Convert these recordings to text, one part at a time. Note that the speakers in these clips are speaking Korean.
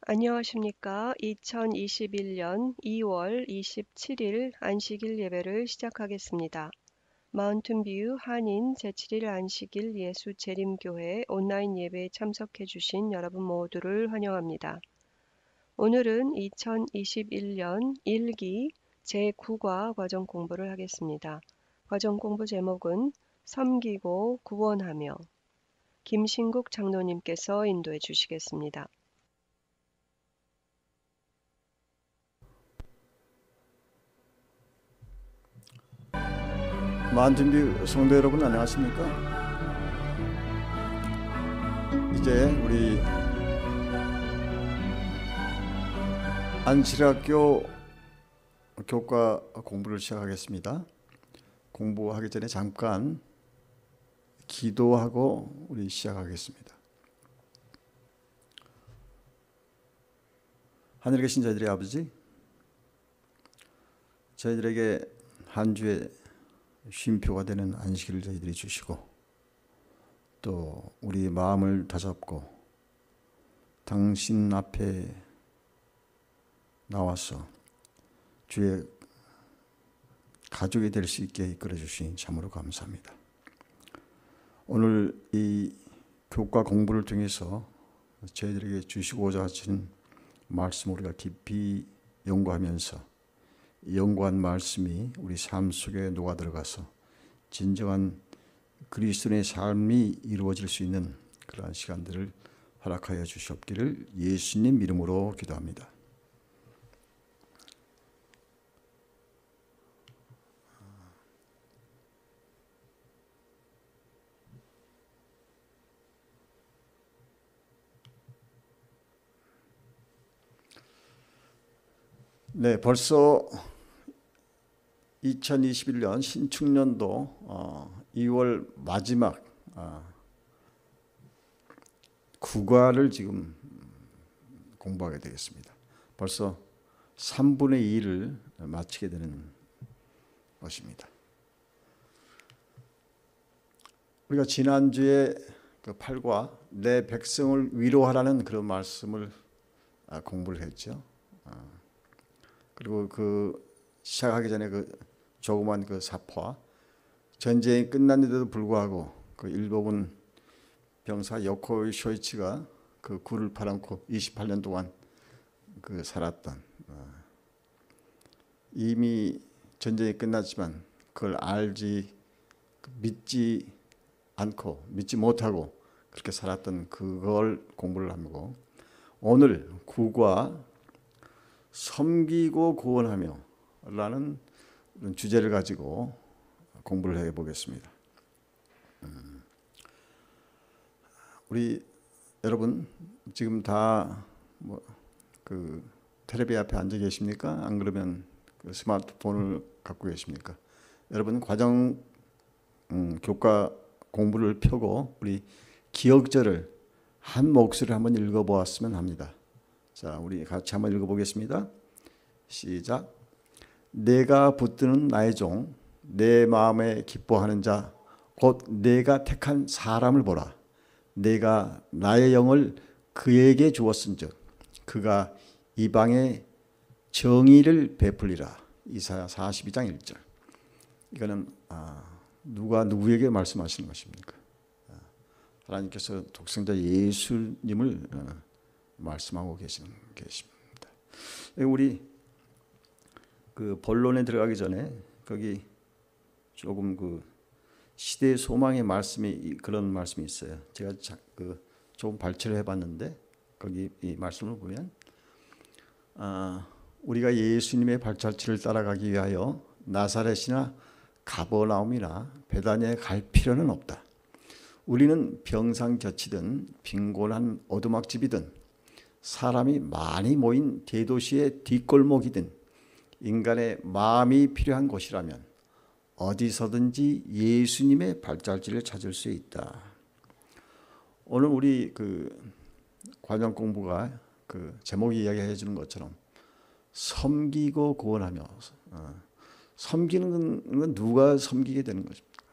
안녕하십니까. 2021년 2월 27일 안식일 예배를 시작하겠습니다. 마운틴뷰 한인 제7일 안식일 예수 재림교회 온라인 예배에 참석해 주신 여러분 모두를 환영합니다. 오늘은 2021년 1기 제9과 과정 공부를 하겠습니다. 과정 공부 제목은 섬기고 구원하며 김신국 장로님께서 인도해 주시겠습니다. 마운틴뷰 성도 여러분 안녕하십니까? 이제 우리 안식일학교 교과 공부를 시작하겠습니다. 공부하기 전에 잠깐 기도하고 우리 시작하겠습니다. 하늘에 계신 저희들의 아버지, 저희들에게 한 주의 쉼표가 되는 안식일을 저희들이 주시고 또 우리 마음을 다잡고 당신 앞에 나와서 주의 가족이 될 수 있게 이끌어 주시니 참으로 감사합니다. 오늘 이 교과 공부를 통해서 저희들에게 주시고자 하신 말씀 우리가 깊이 연구하면서 연구한 말씀이 우리 삶 속에 녹아 들어가서 진정한 그리스도인의 삶이 이루어질 수 있는 그러한 시간들을 허락하여 주시옵기를 예수님 이름으로 기도합니다. 네, 벌써 2021년 신축년도 2월 마지막 국어를 지금 공부하게 되겠습니다. 벌써 3분의 2를 마치게 되는 것입니다. 우리가 지난주에 그 8과 내 백성을 위로하라는 그런 말씀을 공부를 했죠. 그리고 그 시작하기 전에 그 조그만 그 사포와 전쟁이 끝났는데도 불구하고 그 일본군 병사 요코 쇼이치가 그 굴을 팔아먹고 28년 동안 그 살았던 이미 전쟁이 끝났지만 그걸 알지 믿지 않고 믿지 못하고 그렇게 살았던 그걸 공부를 하고 오늘 구과 섬기고 구원하며 라는 주제를 가지고 공부를 해보겠습니다. 우리 여러분 지금 다 그 텔레비 앞에 앉아 계십니까? 안 그러면 그 스마트폰을 갖고 계십니까? 여러분 과정 교과 공부를 펴고 우리 기억절을 한 목소리로 한번 읽어보았으면 합니다. 자, 우리 같이 한번 읽어보겠습니다. 시작. 내가 붙드는 나의 종, 내 마음에 기뻐하는 자, 곧 내가 택한 사람을 보라. 내가 나의 영을 그에게 주었은즉 그가 이방에 정의를 베풀리라. 이사야 42장 1절. 이거는 누가 누구에게 말씀하시는 것입니까? 하나님께서 독생자 예수님을 말씀하고 계십니다. 우리 그 본론에 들어가기 전에 거기 조금 그 시대의 소망의 말씀이 그런 말씀이 있어요. 제가 조금 발췌를 해봤는데 거기 이 말씀을 보면 우리가 예수님의 발자취를 따라가기 위하여 나사렛이나 가버나움이나 베다니아에 갈 필요는 없다. 우리는 병상곁이든 빈곤한 오두막집이든 사람이 많이 모인 대도시의 뒷골목이든 인간의 마음이 필요한 곳이라면 어디서든지 예수님의 발자취를 찾을 수 있다. 오늘 우리 그 과정 공부가 그 제목이 이야기해 주는 것처럼 섬기고 구원하며 섬기는 건 누가 섬기게 되는 것입니까?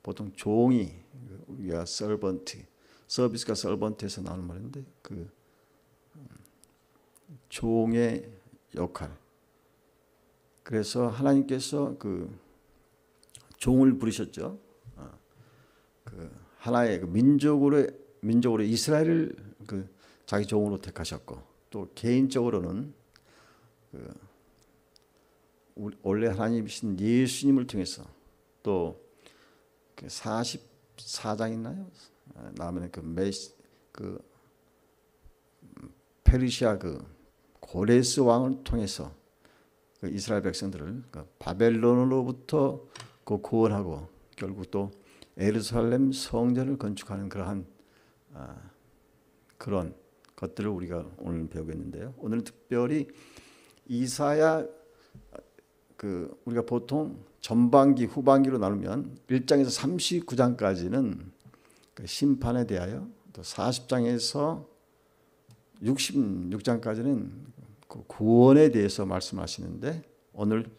보통 종이 우리가 서번트, 서비스가 서번트에서 나오는 말인데 그 종의 역할. 그래서 하나님께서 그 종을 부르셨죠. 그 하나의 그 민족으로 이스라엘을 그 자기 종으로 택하셨고 또 개인적으로는 그 원래 하나님이신 예수님을 통해서 또 44장 있나요? 나오면 그 페르시아 그 고레스 왕을 통해서 그 이스라엘 백성들을 그 바벨론으로부터 그 구원하고 결국 또 예루살렘 성전을 건축하는 그러한 그런 것들을 우리가 오늘 배우겠는데요. 오늘 특별히 이사야 그 우리가 보통 전반기 후반기로 나누면 1장에서 39장까지는 그 심판에 대하여 또 40장에서 66장까지는 그 구원에 대해서 말씀하시는데 오늘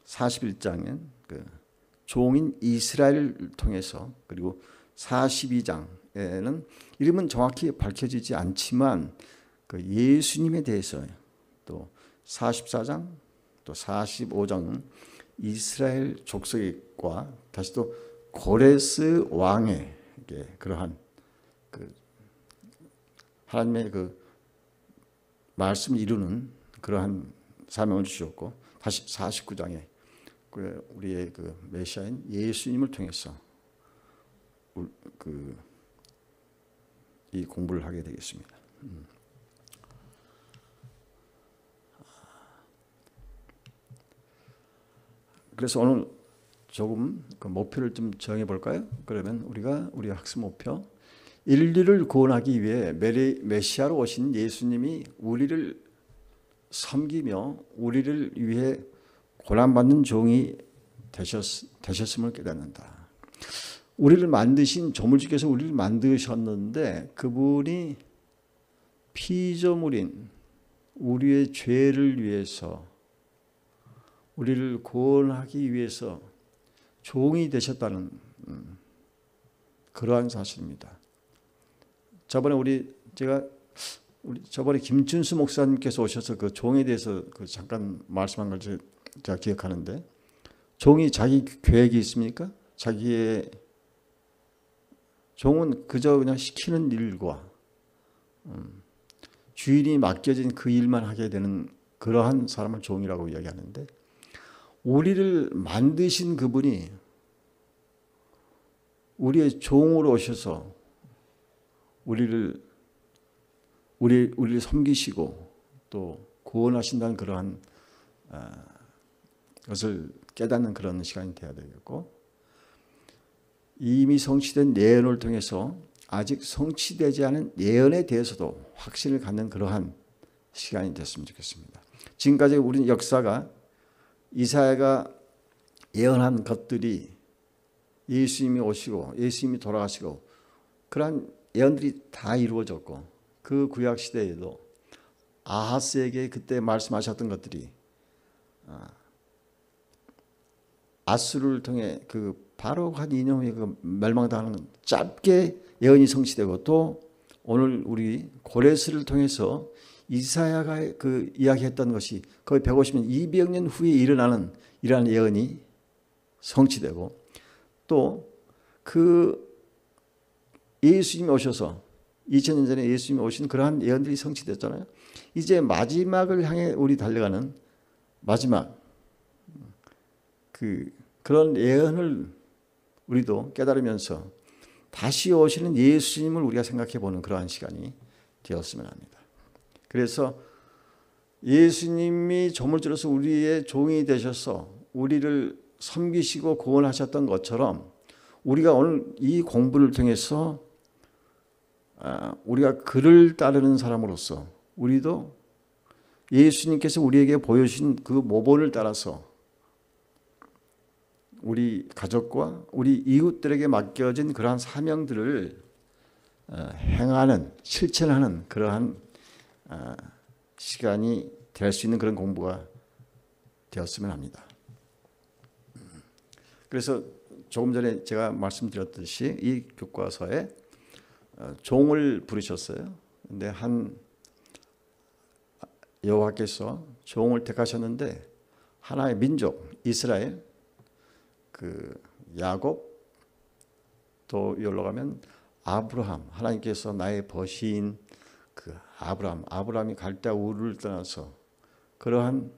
41장은 그 종인 이스라엘을 통해서 그리고 42장에는 이름은 정확히 밝혀지지 않지만 그 예수님에 대해서 또 44장 또 45장은 이스라엘 족속과 다시 또 고레스 왕의 그러한 그 하나님의 그 말씀을 이루는 그러한 사명을 주셨고 다시 49장에 우리의 그 메시아인 예수님을 통해서 이 공부를 하게 되겠습니다. 그래서 오늘 조금 그 목표를 좀 정해 볼까요? 그러면 우리 학습 목표 인류를 구원하기 위해 메시아로 오신 예수님이 우리를 섬기며 우리를 위해 고난받는 종이 되셨음을 깨닫는다. 우리를 만드신 조물주께서 우리를 만드셨는데 그분이 피조물인 우리의 죄를 위해서 우리를 구원하기 위해서 종이 되셨다는 그러한 사실입니다. 저번에 저번에 김준수 목사님께서 오셔서 그 종에 대해서 그 잠깐 말씀한 걸 제가 기억하는데 종이 자기 계획이 있습니까? 자기의 종은 그저 그냥 시키는 일과 주인이 맡겨진 그 일만 하게 되는 그러한 사람을 종이라고 이야기하는데 우리를 만드신 그분이 우리의 종으로 오셔서 우리를 섬기시고 또 구원하신다는 그러한 것을 깨닫는 그런 시간이 되어야 되겠고 이미 성취된 예언을 통해서 아직 성취되지 않은 예언에 대해서도 확신을 갖는 그러한 시간이 됐으면 좋겠습니다. 지금까지 우리는 역사가 이사야가 예언한 것들이 예수님이 오시고 예수님이 돌아가시고 그러한 예언들이 다 이루어졌고 그 구약 시대에도 아하스에게 그때 말씀하셨던 것들이 아수르를 통해 그 바로 한 2년 후에 그 멸망당하는 짧게 예언이 성취되고 또 오늘 우리 고레스를 통해서 이사야가 그 이야기했던 것이 거의 150년 200년 후에 일어나는 이러한 예언이 성취되고 또 그 예수님이 오셔서 2000년 전에 예수님이 오신 그러한 예언들이 성취됐잖아요. 이제 마지막을 향해 우리 달려가는 마지막 그런 예언을 우리도 깨달으면서 다시 오시는 예수님을 우리가 생각해 보는 그러한 시간이 되었으면 합니다. 그래서 예수님이 조물주로서 우리의 종이 되셔서 우리를 섬기시고 구원하셨던 것처럼 우리가 오늘 이 공부를 통해서 우리가 그를 따르는 사람으로서 우리도 예수님께서 우리에게 보여주신 그 모본을 따라서 우리 가족과 우리 이웃들에게 맡겨진 그러한 사명들을 행하는, 실천하는 그러한 시간이 될 수 있는 그런 공부가 되었으면 합니다. 그래서 조금 전에 제가 말씀드렸듯이 이 교과서에 종을 부르셨어요. 근데 한 여호와께서 종을 택하셨는데 하나의 민족 이스라엘, 그 야곱, 또 여기로 가면 아브라함, 하나님께서 나의 버시인 그 아브라함이 갈대아 우르를 떠나서 그러한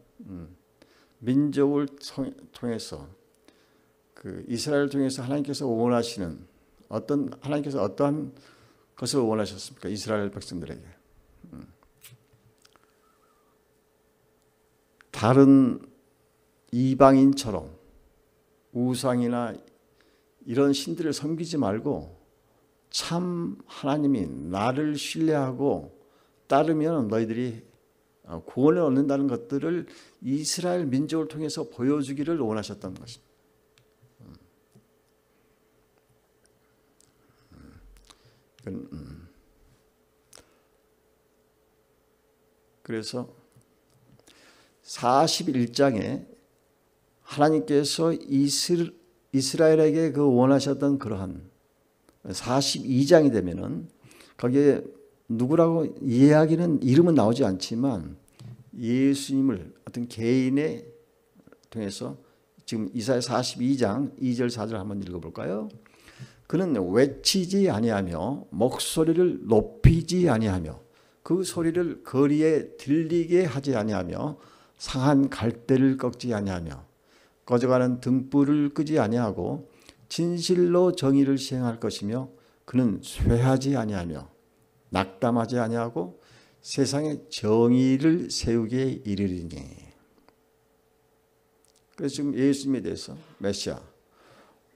민족을 통해서 그 이스라엘을 통해서 하나님께서 원하시는 하나님께서 어떠한 것을 원하셨습니까? 이스라엘 백성들에게 다른 이방인처럼 우상이나 이런 신들을 섬기지 말고 참 하나님이 나를 신뢰하고 따르면 너희들이 구원을 얻는다는 것들을 이스라엘 민족을 통해서 보여주기를 원하셨던 것입니다. 그래서 41장에 하나님께서 이스라엘에게 그 원하셨던 그러한 42장이 되면은 거기에 누구라고 이야기는 이름은 나오지 않지만 예수님을 어떤 개인의 통해서 지금 이사야 42장 2절 4절 한번 읽어볼까요? 그는 외치지 아니하며 목소리를 높이지 아니하며 그 소리를 거리에 들리게 하지 아니하며 상한 갈대를 꺾지 아니하며 꺼져가는 등불을 끄지 아니하고 진실로 정의를 시행할 것이며 그는 쇠하지 아니하며 낙담하지 아니하고 세상에 정의를 세우게 이르리니. 그래서 지금 예수님에 대해서 메시아,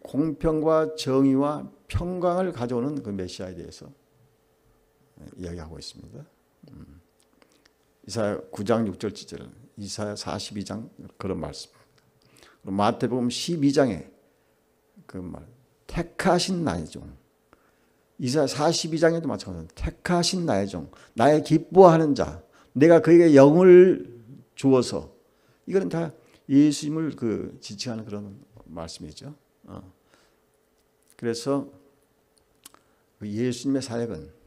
공평과 정의와 평강을 가져오는 그 메시아에 대해서 이야기하고 있습니다. 이사야 9장 6절 7절, 이사야 42장 그런 말씀. 마태복음 12장에 그 말, 택하신 나의 종. 이사야 42장에도 마찬가지입니다. 택하신 나의 종, 나의 기뻐하는 자, 내가 그에게 영을 주어서. 이거는 다 예수님을 그 지칭하는 그런 말씀이죠. 그래서 예수님의 사역은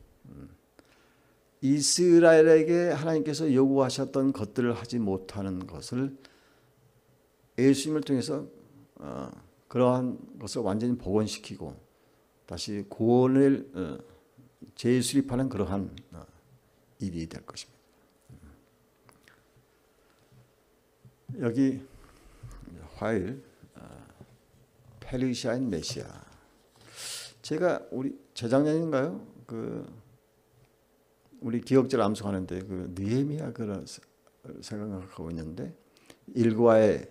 이스라엘에게 하나님께서 요구하셨던 것들을 하지 못하는 것을 예수님을 통해서 그러한 것을 완전히 복원시키고 다시 구원을 재수립하는 그러한 일이 될 것입니다. 여기 화일 페르시아인 메시아. 제가 우리 재작년인가요? 우리 기억절 암송하는데 그 느헤미야 그런 생각하고 있는데 일과에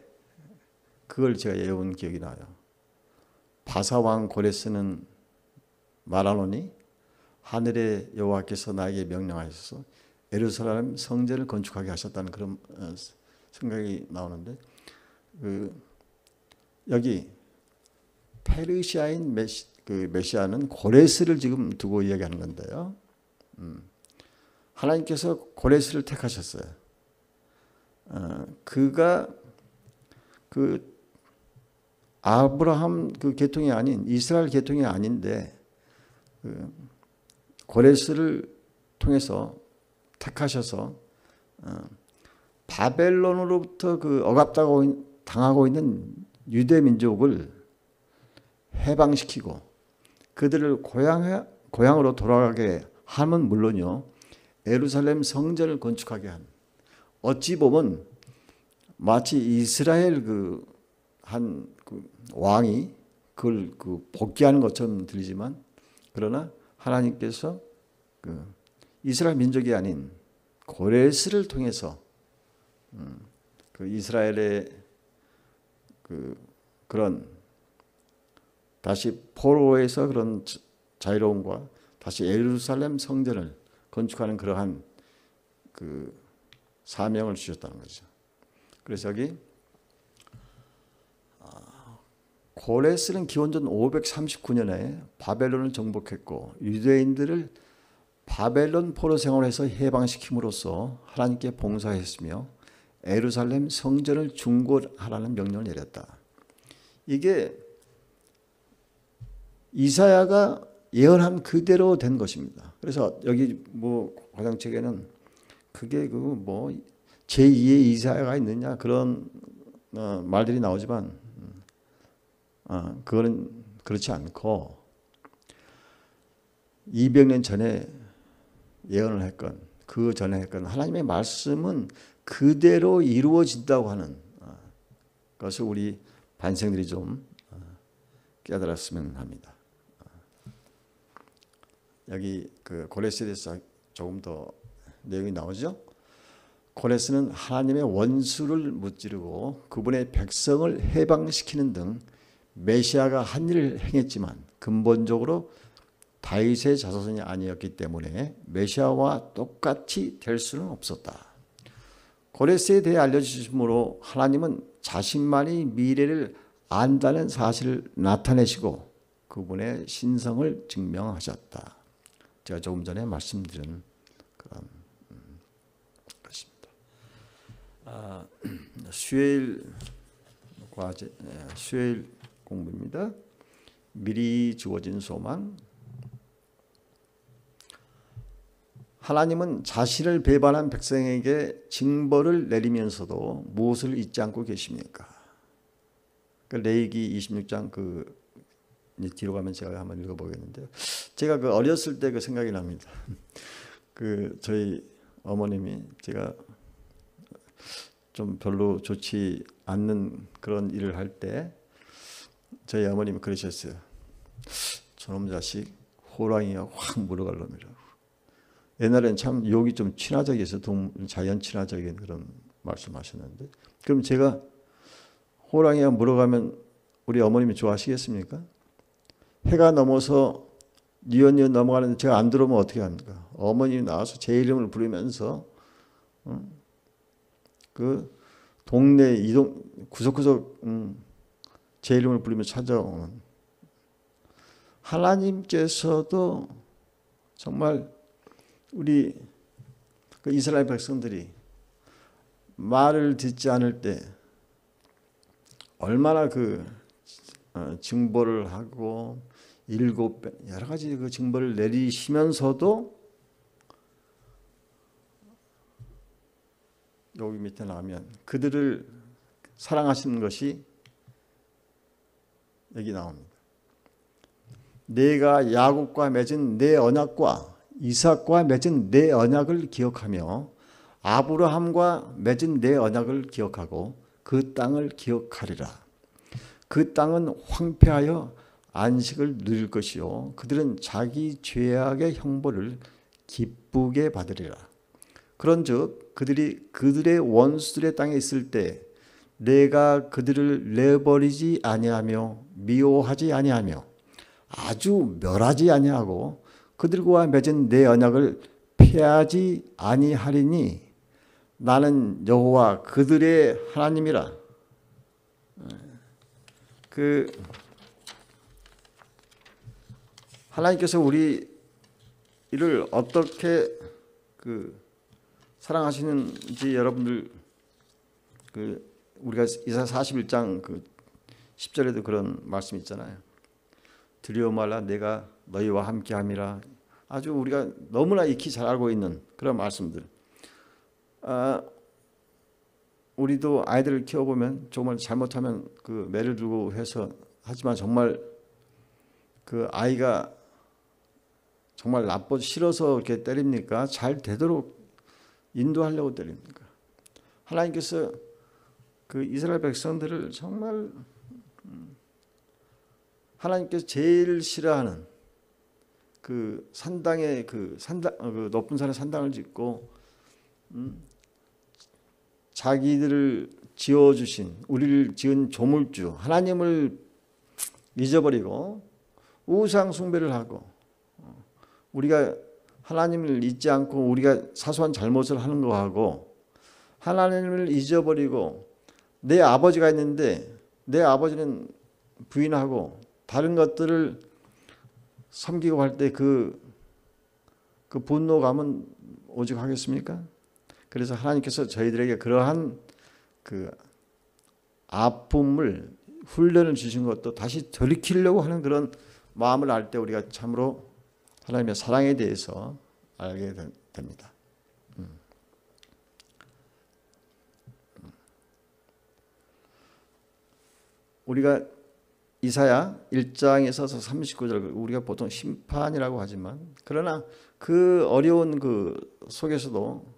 그걸 제가 외운 기억이 나요. 바사왕 고레스는 말하노니 하늘의 여호와께서 나에게 명령하셔서 예루살렘 성전을 건축하게 하셨다는 그런 생각이 나오는데 여기 페르시아인 메시아는 고레스를 지금 두고 이야기하는 건데요. 하나님께서 고레스를 택하셨어요. 그가 그 아브라함 그 계통이 아닌 이스라엘 계통이 아닌데 고레스를 통해서 택하셔서 바벨론으로부터 그 억압당하고 있는 유대 민족을 해방시키고 그들을 고향으로 돌아가게 하면 물론요, 예루살렘 성전을 건축하게 한, 어찌 보면 마치 이스라엘 한 왕이 그걸 복귀하는 것처럼 들리지만, 그러나 하나님께서 이스라엘 민족이 아닌 고레스를 통해서 이스라엘의 그런 다시 포로에서 그런 자유로움과 다시 예루살렘 성전을 건축하는 그러한 사명을 주셨다는 거죠. 그래서 여기 고레스는 기원전 539년에 바벨론을 정복했고 유대인들을 바벨론 포로 생활에서 해방시킴으로써 하나님께 봉사했으며 예루살렘 성전을 중건하라는 명령을 내렸다. 이게 이사야가 예언한 그대로 된 것입니다. 그래서 여기 과장책에는 그게 제2의 이사야가 있느냐 그런 말들이 나오지만 그거는 그렇지 않고 200년 전에 예언을 했건 그 전에 했건 하나님의 말씀은 그대로 이루어진다고 하는 것을 우리 반생들이 좀 깨달았으면 합니다. 여기 고레스에 대해서 조금 더 내용이 나오죠. 고레스는 하나님의 원수를 무찌르고 그분의 백성을 해방시키는 등 메시아가 한 일을 행했지만 근본적으로 다윗의 자손이 아니었기 때문에 메시아와 똑같이 될 수는 없었다. 고레스에 대해 알려주심으로 하나님은 자신만이 미래를 안다는 사실을 나타내시고 그분의 신성을 증명하셨다. 제가 조금 전에 말씀드린 그런 것입니다. 수요일 과제, 수요일 공부입니다. 미리 주어진 소망. 하나님은 자신을 배반한 백성에게 징벌을 내리면서도 무엇을 잊지 않고 계십니까? 레위기 26장 뒤로 가면 제가 한번 읽어보겠는데요. 제가 어렸을 때 생각이 납니다. 저희 어머님이 제가 좀 별로 좋지 않는 그런 일을 할 때 저희 어머님이 그러셨어요. 저놈 자식 호랑이가 확 물어갈 놈이라고. 옛날엔 참 욕이 좀 친화적이어서 자연 친화적인 그런 말씀하셨는데, 그럼 제가 호랑이가 물어가면 우리 어머님이 좋아하시겠습니까? 해가 넘어서 니언니언 넘어가는데 제가 안 들어오면 어떻게 합니까? 어머님이 나와서 제 이름을 부르면서 그 동네 구석구석 제 이름을 부르며 찾아오는 하나님께서도 정말 우리 이스라엘 백성들이 말을 듣지 않을 때 얼마나 징벌을 하고 7배 여러 가지 징벌을 내리시면서도 여기 밑에 나오면 그들을 사랑하시는 것이 여기 나옵니다. 내가 야곱과 맺은 내 언약과 이삭과 맺은 내 언약을 기억하며 아브라함과 맺은 내 언약을 기억하고 그 땅을 기억하리라. 그 땅은 황폐하여 안식을 누릴 것이요 그들은 자기 죄악의 형벌을 기쁘게 받으리라. 그런즉 그들이 그들의 원수들의 땅에 있을 때 내가 그들을 내버리지 아니하며 미워하지 아니하며 아주 멸하지 아니하고 그들과 맺은 내 언약을 폐하지 아니하리니 나는 여호와 그들의 하나님이라. 하나님께서 우리를 어떻게 사랑하시는지 여러분들 우리가 이사야 41장 10절에도 그런 말씀 있잖아요. 두려워 말라 내가 너희와 함께함이라. 아주 우리가 너무나 익히 잘 알고 있는 그런 말씀들. 우리도 아이들을 키워보면 정말 잘못하면 그 매를 들고 해서 하지만 정말 그 아이가 정말 나빠 싫어서 이렇게 때립니까? 잘 되도록 인도하려고 때립니까? 하나님께서 그 이스라엘 백성들을 정말 하나님께서 제일 싫어하는 그 산당에 그 높은 산에 산당을 짓고 자기들을 지어주신 우리를 지은 조물주 하나님을 잊어버리고 우상 숭배를 하고 우리가 하나님을 잊지 않고 우리가 사소한 잘못을 하는 거하고 하나님을 잊어버리고 내 아버지가 있는데 내 아버지는 부인하고 다른 것들을 섬기고 할 때 그 분노감은 오직 하겠습니까? 그래서 하나님께서 저희들에게 그러한 그 아픔을 훈련을 주신 것도 다시 돌이키려고 하는 그런 마음을 알 때 우리가 참으로 하나님의 사랑에 대해서 알게 됩니다. 우리가 이사야 1장에서 39절 우리가 보통 심판이라고 하지만 그러나 그 어려운 그 속에서도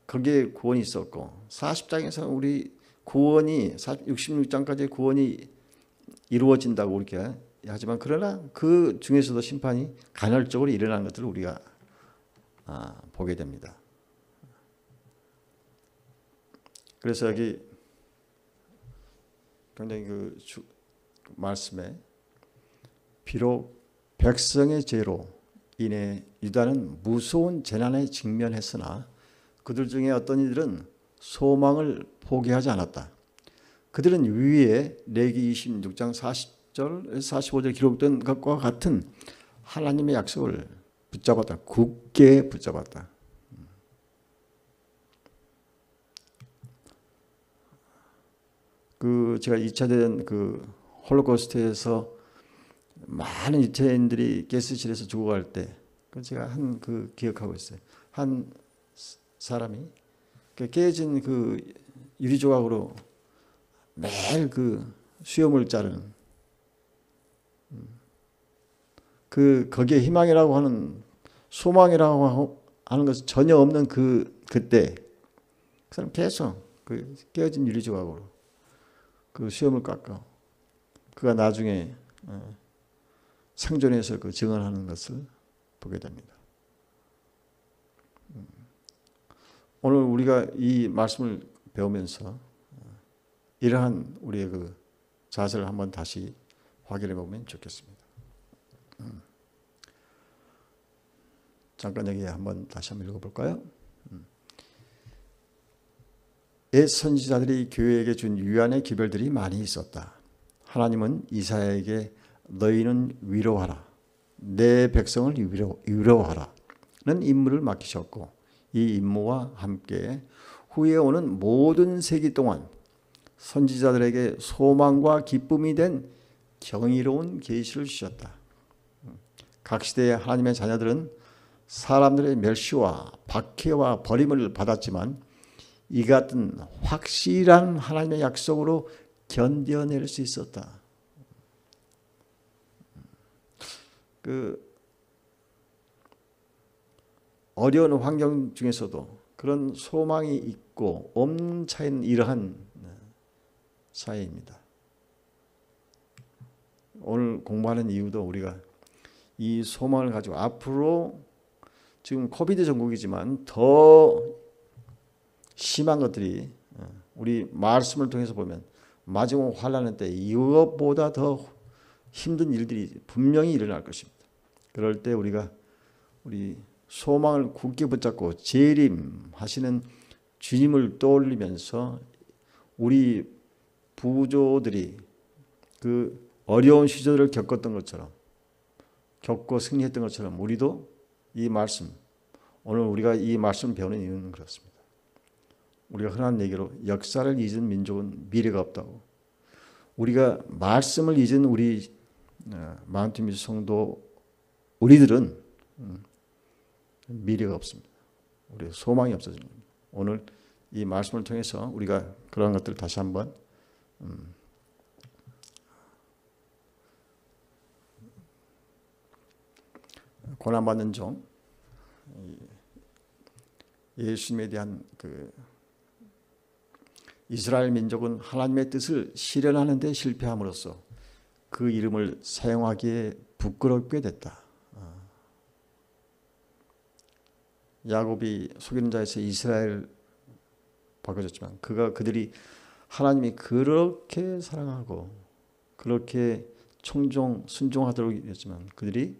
거기에 구원이 있었고 40장에서 우리 구원이 66장까지 구원이 이루어진다고 이렇게 하지만 그러나 그 중에서도 심판이 간헐적으로 일어나는 것들을 우리가 보게 됩니다. 그래서 여기 굉장히 그 말씀에 비록 백성의 죄로 인해 유다는 무서운 재난에 직면했으나 그들 중에 어떤 이들은 소망을 포기하지 않았다. 그들은 위에 레기 26장 40절 45절 기록된 것과 같은 하나님의 약속을 붙잡았다. 굳게 붙잡았다. 그 제가 2차 대전 그 홀로코스트에서 많은 유태인들이 가스실에서 죽어갈 때 제가 한 그 기억하고 있어요. 한 사람이 깨진 그 유리 조각으로 매일 그 수염을 자르는 거기에 희망이라고 하는 소망이라고 하는 것은 전혀 없는 그때 그 사람 계속 그 깨어진 유리 조각으로 그 수염을 깎아 그가 나중에 생존해서 그 증언하는 것을 보게 됩니다. 오늘 우리가 이 말씀을 배우면서 이러한 우리의 그 자세를 한번 다시 확인해 보면 좋겠습니다. 잠깐 여기 한번 다시 한번 읽어볼까요? 옛 선지자들이 교회에게 준 유한의 기별들이 많이 있었다. 하나님은 이사야에게 너희는 위로하라. 내 백성을 위로하라. 는 임무를 맡기셨고 이 임무와 함께 후에 오는 모든 세기 동안 선지자들에게 소망과 기쁨이 된 경이로운 계시를 주셨다. 각 시대의 하나님의 자녀들은 사람들의 멸시와 박해와 버림을 받았지만 이 같은 확실한 하나님의 약속으로 견뎌낼 수 있었다. 그 어려운 환경 중에서도 그런 소망이 있고 없는 차이는 이러한 차이입니다. 오늘 공부하는 이유도 우리가 이 소망을 가지고 앞으로 지금 코비드 전국이지만 더 심한 것들이 우리 말씀을 통해서 보면 마지막 환난의 때 이것보다 더 힘든 일들이 분명히 일어날 것입니다. 그럴 때 우리가 우리 소망을 굳게 붙잡고 재림하시는 주님을 떠올리면서 우리 부조들이 그 어려운 시절을 겪었던 것처럼 겪고 승리했던 것처럼 우리도 이 말씀 오늘 우리가 이 말씀을 배우는 이유는 그렇습니다. 우리가 흔한 얘기로 역사를 잊은 민족은 미래가 없다고 우리가 말씀을 잊은 우리 마운틴 뮤직 성도 우리들은 미래가 없습니다. 우리 소망이 없어지는 겁니다. 오늘 이 말씀을 통해서 우리가 그런 것들을 다시 한번 고난받는 종, 예수님에 대한 그 이스라엘 민족은 하나님의 뜻을 실현하는 데 실패함으로써 그 이름을 사용하기에 부끄럽게 됐다. 야곱이 속이는 자에서 이스라엘 바꿔줬지만 그들이 하나님이 그렇게 사랑하고 그렇게 청종 순종하도록 했지만 그들이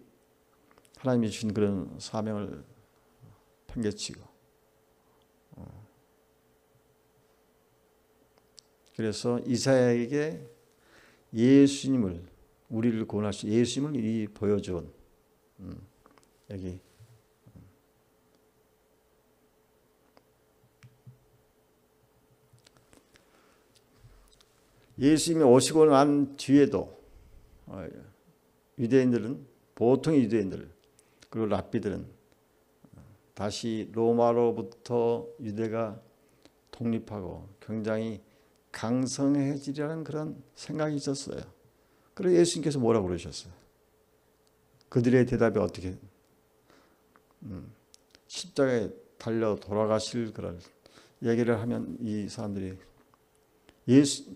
하나님이 주신 그런 사명을 팽개치고 그래서 이사야에게 예수님을 우리를 구원하신 예수님을 보여준 여기 예수님이 오시고 난 뒤에도 유대인들은 보통 유대인들 그리고 랍비들은 다시 로마로부터 유대가 독립하고 굉장히 강성해지려는 그런 생각이 있었어요. 그래서 예수님께서 뭐라고 그러셨어요? 그들의 대답이 어떻게 십자가에 달려 돌아가실 그런 얘기를 하면 이 사람들이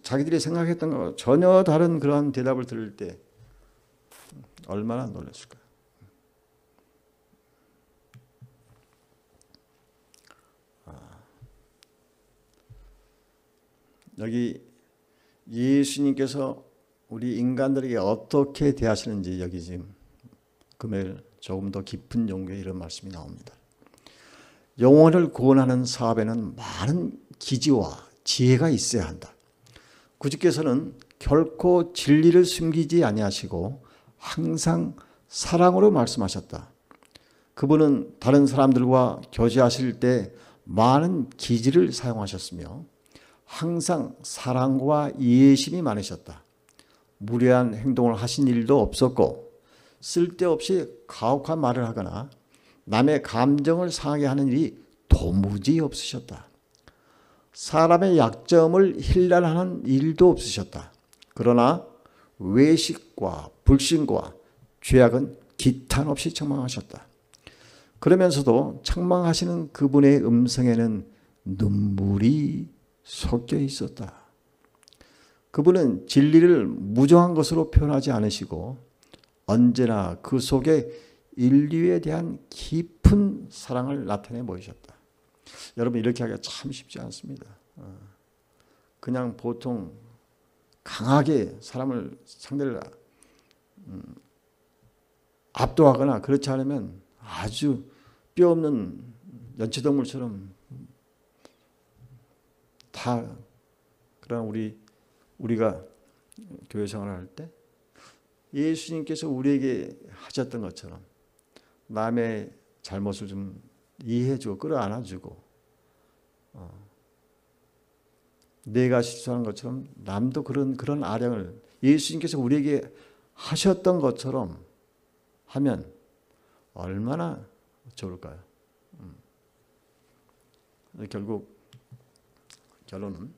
자기들이 생각했던 거 전혀 다른 그런 대답을 들을 때 얼마나 놀랐을까요? 여기 예수님께서 우리 인간들에게 어떻게 대하시는지 여기 지금 금요일 조금 더 깊은 용도의 이런 말씀이 나옵니다. 영혼을 구원하는 사업에는 많은 기지와 지혜가 있어야 한다. 구주께서는 결코 진리를 숨기지 아니하시고 항상 사랑으로 말씀하셨다. 그분은 다른 사람들과 교제하실 때 많은 기지를 사용하셨으며 항상 사랑과 이해심이 많으셨다. 무례한 행동을 하신 일도 없었고 쓸데없이 가혹한 말을 하거나 남의 감정을 상하게 하는 일이 도무지 없으셨다. 사람의 약점을 힐난하는 일도 없으셨다. 그러나 외식과 불신과 죄악은 기탄 없이 책망하셨다. 그러면서도 책망하시는 그분의 음성에는 눈물이 섞여 있었다. 그분은 진리를 무정한 것으로 표현하지 않으시고 언제나 그 속에 인류에 대한 깊은 사랑을 나타내 보이셨다. 여러분 이렇게 하기가 참 쉽지 않습니다. 그냥 보통 강하게 사람을 상대를 압도하거나 그렇지 않으면 아주 뼈 없는 연체동물처럼 다 그런 우리가 교회 생활을 할 때 예수님께서 우리에게 하셨던 것처럼 남의 잘못을 좀 이해해주고 끌어안아주고 내가 실수한 것처럼 남도 그런 아량을 예수님께서 우리에게 하셨던 것처럼 하면 얼마나 좋을까요? 결국 결론은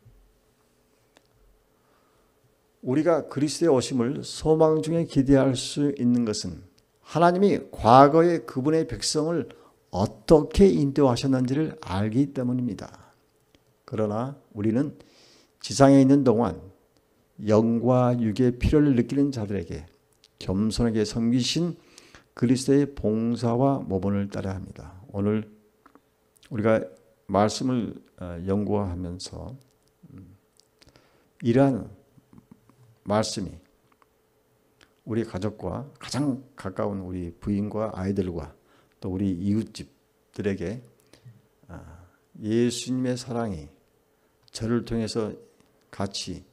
우리가 그리스도의 오심을 소망 중에 기대할 수 있는 것은 하나님이 과거에 그분의 백성을 어떻게 인도하셨는지를 알기 때문입니다. 그러나 우리는 지상에 있는 동안 영과 육의 필요를 느끼는 자들에게 겸손하게 섬기신 그리스도의 봉사와 모본을 따라야 합니다. 오늘 우리가 말씀을 연구하면서 이러한 말씀이 우리 가족과 가장 가까운 우리 부인과 아이들과 또 우리 이웃집들에게 예수님의 사랑이 저를 통해서 같이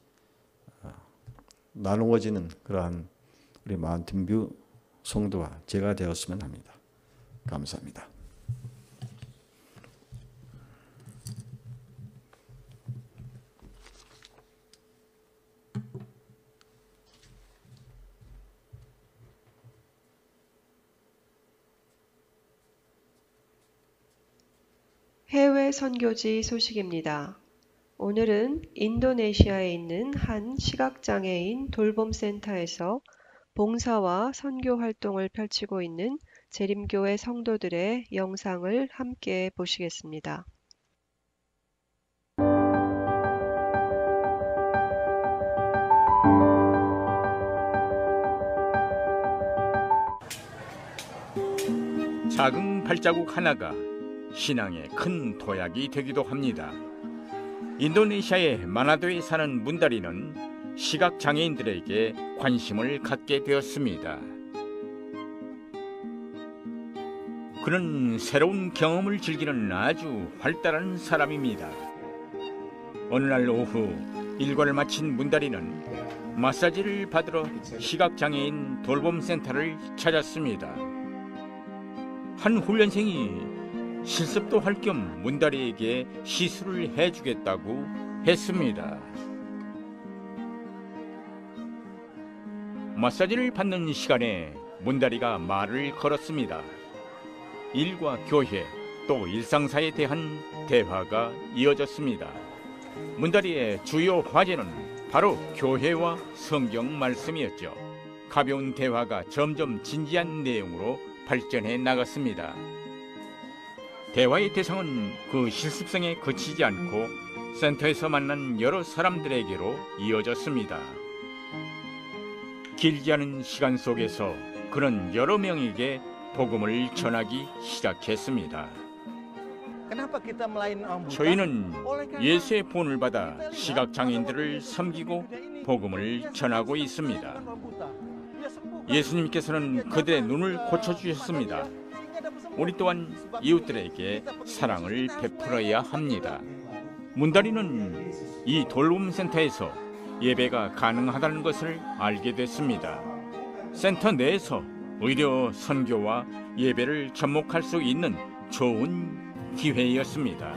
나누어지는 그러한 우리 마운틴뷰 성도와 제가 되었으면 합니다. 감사합니다. 해외 선교지 소식입니다. 오늘은 인도네시아에 있는 한 시각장애인 돌봄센터에서 봉사와 선교 활동을 펼치고 있는 재림교회 성도들의 영상을 함께 보시겠습니다. 작은 발자국 하나가 신앙의 큰 도약이 되기도 합니다. 인도네시아의 마나도에 사는 문다리는 시각장애인들에게 관심을 갖게 되었습니다. 그는 새로운 경험을 즐기는 아주 활달한 사람입니다. 어느 날 오후 일과를 마친 문다리는 마사지를 받으러 시각장애인 돌봄센터를 찾았습니다. 한 훈련생이 실습도 할 겸 문다리에게 시술을 해주겠다고 했습니다. 마사지를 받는 시간에 문다리가 말을 걸었습니다. 일과 교회 또 일상사에 대한 대화가 이어졌습니다. 문다리의 주요 화제는 바로 교회와 성경 말씀이었죠. 가벼운 대화가 점점 진지한 내용으로 발전해 나갔습니다. 대화의 대상은 그 실습생에 그치지 않고 센터에서 만난 여러 사람들에게로 이어졌습니다. 길지 않은 시간 속에서 그는 여러 명에게 복음을 전하기 시작했습니다. 저희는 예수의 본을 받아 시각장애인들을 섬기고 복음을 전하고 있습니다. 예수님께서는 그들의 눈을 고쳐주셨습니다. 우리 또한 이웃들에게 사랑을 베풀어야 합니다. 문다리는 이 돌봄센터에서 예배가 가능하다는 것을 알게 됐습니다. 센터 내에서 의료 선교와 예배를 접목할 수 있는 좋은 기회였습니다.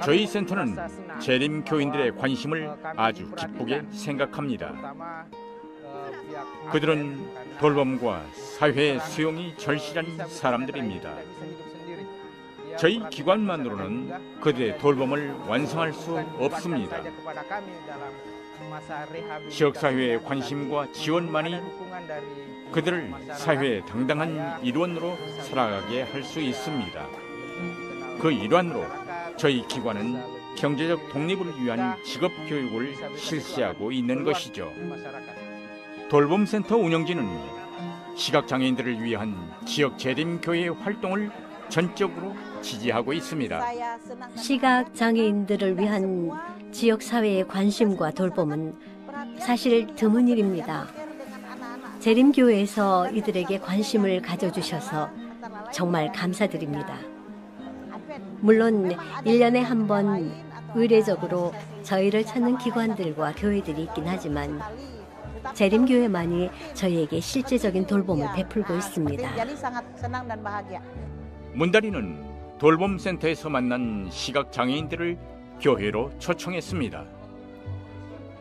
저희 센터는 재림 교인들의 관심을 아주 기쁘게 생각합니다. 그들은 돌봄과 사회 수용이 절실한 사람들입니다. 저희 기관만으로는 그들의 돌봄을 완성할 수 없습니다. 지역사회의 관심과 지원만이 그들을 사회의 당당한 일원으로 살아가게 할 수 있습니다. 그 일환으로 저희 기관은 경제적 독립을 위한 직업교육을 실시하고 있는 것이죠. 돌봄센터 운영진은 시각장애인들을 위한 지역 재림교회 활동을 전적으로 지지하고 있습니다. 시각장애인들을 위한 지역사회의 관심과 돌봄은 사실 드문 일입니다. 재림교회에서 이들에게 관심을 가져주셔서 정말 감사드립니다. 물론 1년에 한 번 의례적으로 저희를 찾는 기관들과 교회들이 있긴 하지만 재림교회만이 저희에게 실제적인 돌봄을 베풀고 있습니다. 문다리는 돌봄센터에서 만난 시각장애인들을 교회로 초청했습니다.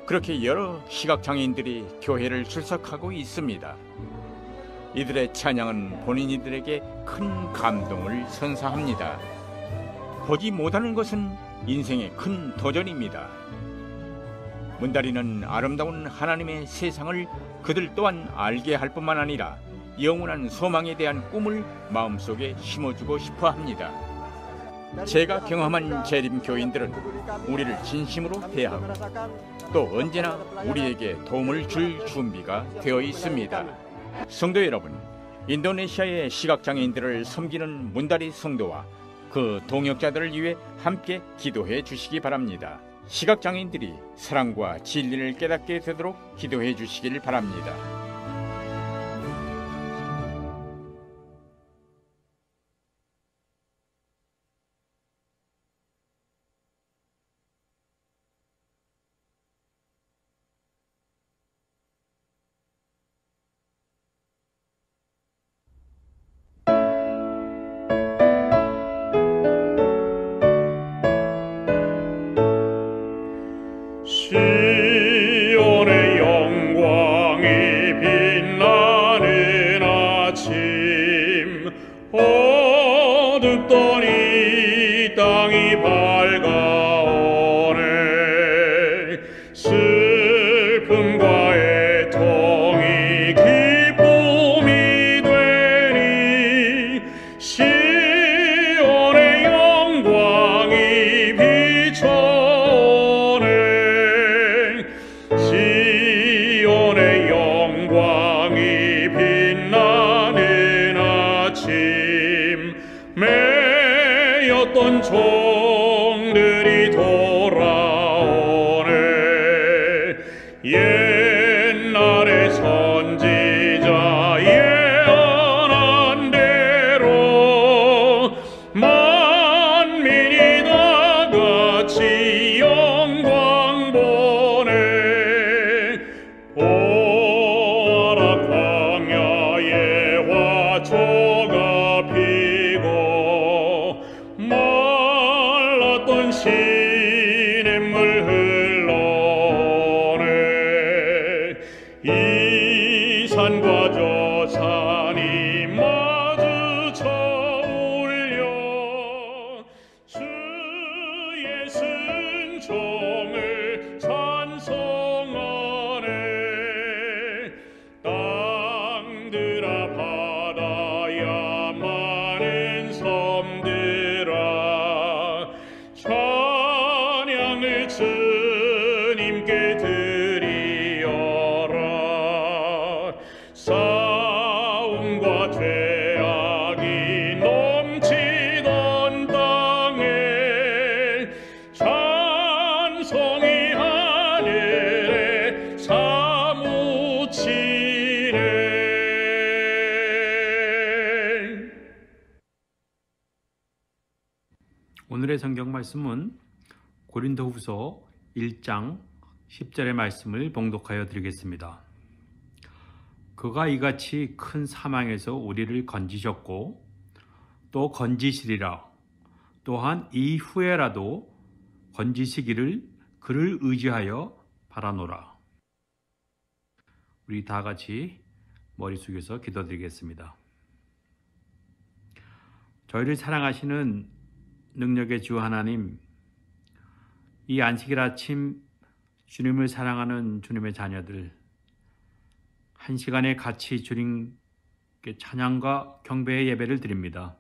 그렇게 여러 시각장애인들이 교회를 출석하고 있습니다. 이들의 찬양은 본인들에게 큰 감동을 선사합니다. 보지 못하는 것은 인생의 큰 도전입니다. 문다리는 아름다운 하나님의 세상을 그들 또한 알게 할 뿐만 아니라 영원한 소망에 대한 꿈을 마음속에 심어주고 싶어 합니다. 제가 경험한 재림교인들은 우리를 진심으로 대하고 또 언제나 우리에게 도움을 줄 준비가 되어 있습니다. 성도 여러분, 인도네시아의 시각장애인들을 섬기는 문다리 성도와 그 동역자들을 위해 함께 기도해 주시기 바랍니다. 시각장애인들이 사랑과 진리를 깨닫게 되도록 기도해 주시길 바랍니다. 시온의 영광이 빛나는 아침 매였던 종들이 돌아오네. 옛날의 선지자 예언한 대로 만민이 다 같이 영광 보네. 오라 광야에 화초가 피고 말랐던 시냇물 흘러오네. 이 산과 저 산이 마주쳐 울려 주의 순종을 찬송하네. 땅들아 바다야 많은 섬들아 찬양을 주님께 드리어라. 싸움과 죄악이 넘치던 땅에 찬송이 하늘에 사무치네. 오늘의 성경 말씀은 고린도후서 1장 10절의 말씀을 봉독하여 드리겠습니다. 그가 이같이 큰 사망에서 우리를 건지셨고 또 건지시리라. 또한 이후에라도 건지시기를 그를 의지하여 바라노라. 우리 다 같이 머리 숙여서 기도드리겠습니다. 저희를 사랑하시는 능력의 주 하나님, 이 안식일 아침 주님을 사랑하는 주님의 자녀들, 한 시간에 같이 주님께 찬양과 경배의 예배를 드립니다.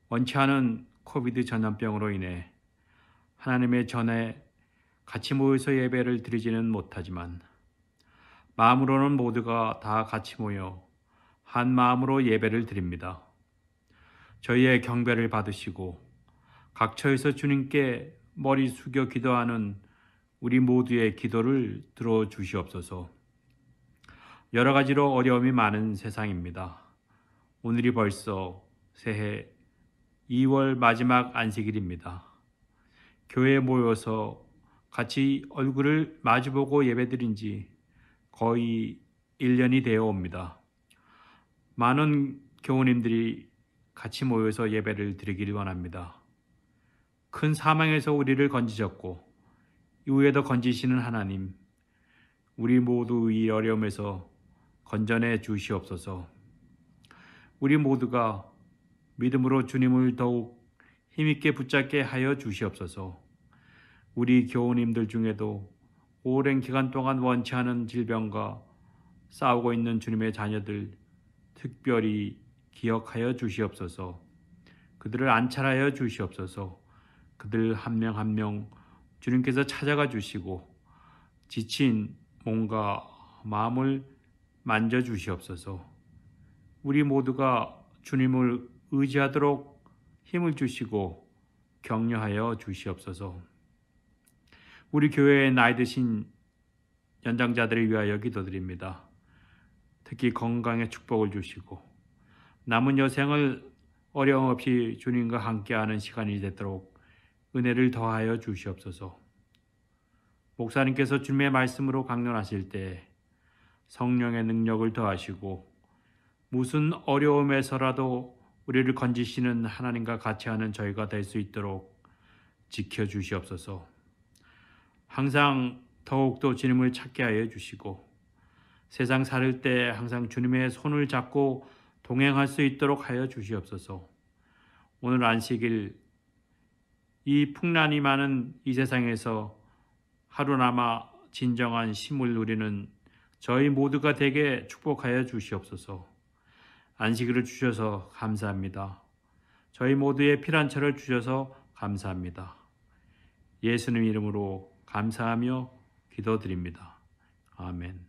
원치 않은 코비드 전염병으로 인해 하나님의 전에 같이 모여서 예배를 드리지는 못하지만 마음으로는 모두가 다 같이 모여 한 마음으로 예배를 드립니다. 저희의 경배를 받으시고 각처에서 주님께 머리 숙여 기도하는 우리 모두의 기도를 들어주시옵소서. 여러 가지로 어려움이 많은 세상입니다. 오늘이 벌써 새해 2월 마지막 안식일입니다. 교회에 모여서 같이 얼굴을 마주보고 예배드린 지 거의 1년이 되어 옵니다. 많은 교우님들이 같이 모여서 예배를 드리기를 원합니다. 큰 사망에서 우리를 건지셨고 이후에도 건지시는 하나님, 우리 모두 이 어려움에서 건져내 주시옵소서. 우리 모두가 믿음으로 주님을 더욱 힘있게 붙잡게 하여 주시옵소서. 우리 교우님들 중에도 오랜 기간 동안 원치 않은 질병과 싸우고 있는 주님의 자녀들 특별히 기억하여 주시옵소서. 그들을 안찰하여 주시옵소서. 그들 한 명 한 명 주님께서 찾아가 주시고 지친 몸과 마음을 만져주시옵소서. 우리 모두가 주님을 의지하도록 힘을 주시고 격려하여 주시옵소서. 우리 교회의 나이 드신 연장자들을 위하여 기도드립니다. 특히 건강의 축복을 주시고 남은 여생을 어려움 없이 주님과 함께하는 시간이 되도록 은혜를 더하여 주시옵소서. 목사님께서 주님의 말씀으로 강론하실 때 성령의 능력을 더하시고 무슨 어려움에서라도 우리를 건지시는 하나님과 같이 하는 저희가 될 수 있도록 지켜주시옵소서. 항상 더욱더 주님을 찾게 하여 주시고 세상 살을 때 항상 주님의 손을 잡고 동행할 수 있도록 하여 주시옵소서. 오늘 안식일 이 풍란이 많은 이 세상에서 하루나마 진정한 쉼을 누리는 저희 모두가 되게 축복하여 주시옵소서. 안식일을 주셔서 감사합니다. 저희 모두의 피난처를 주셔서 감사합니다. 예수님 이름으로 감사하며 기도드립니다. 아멘.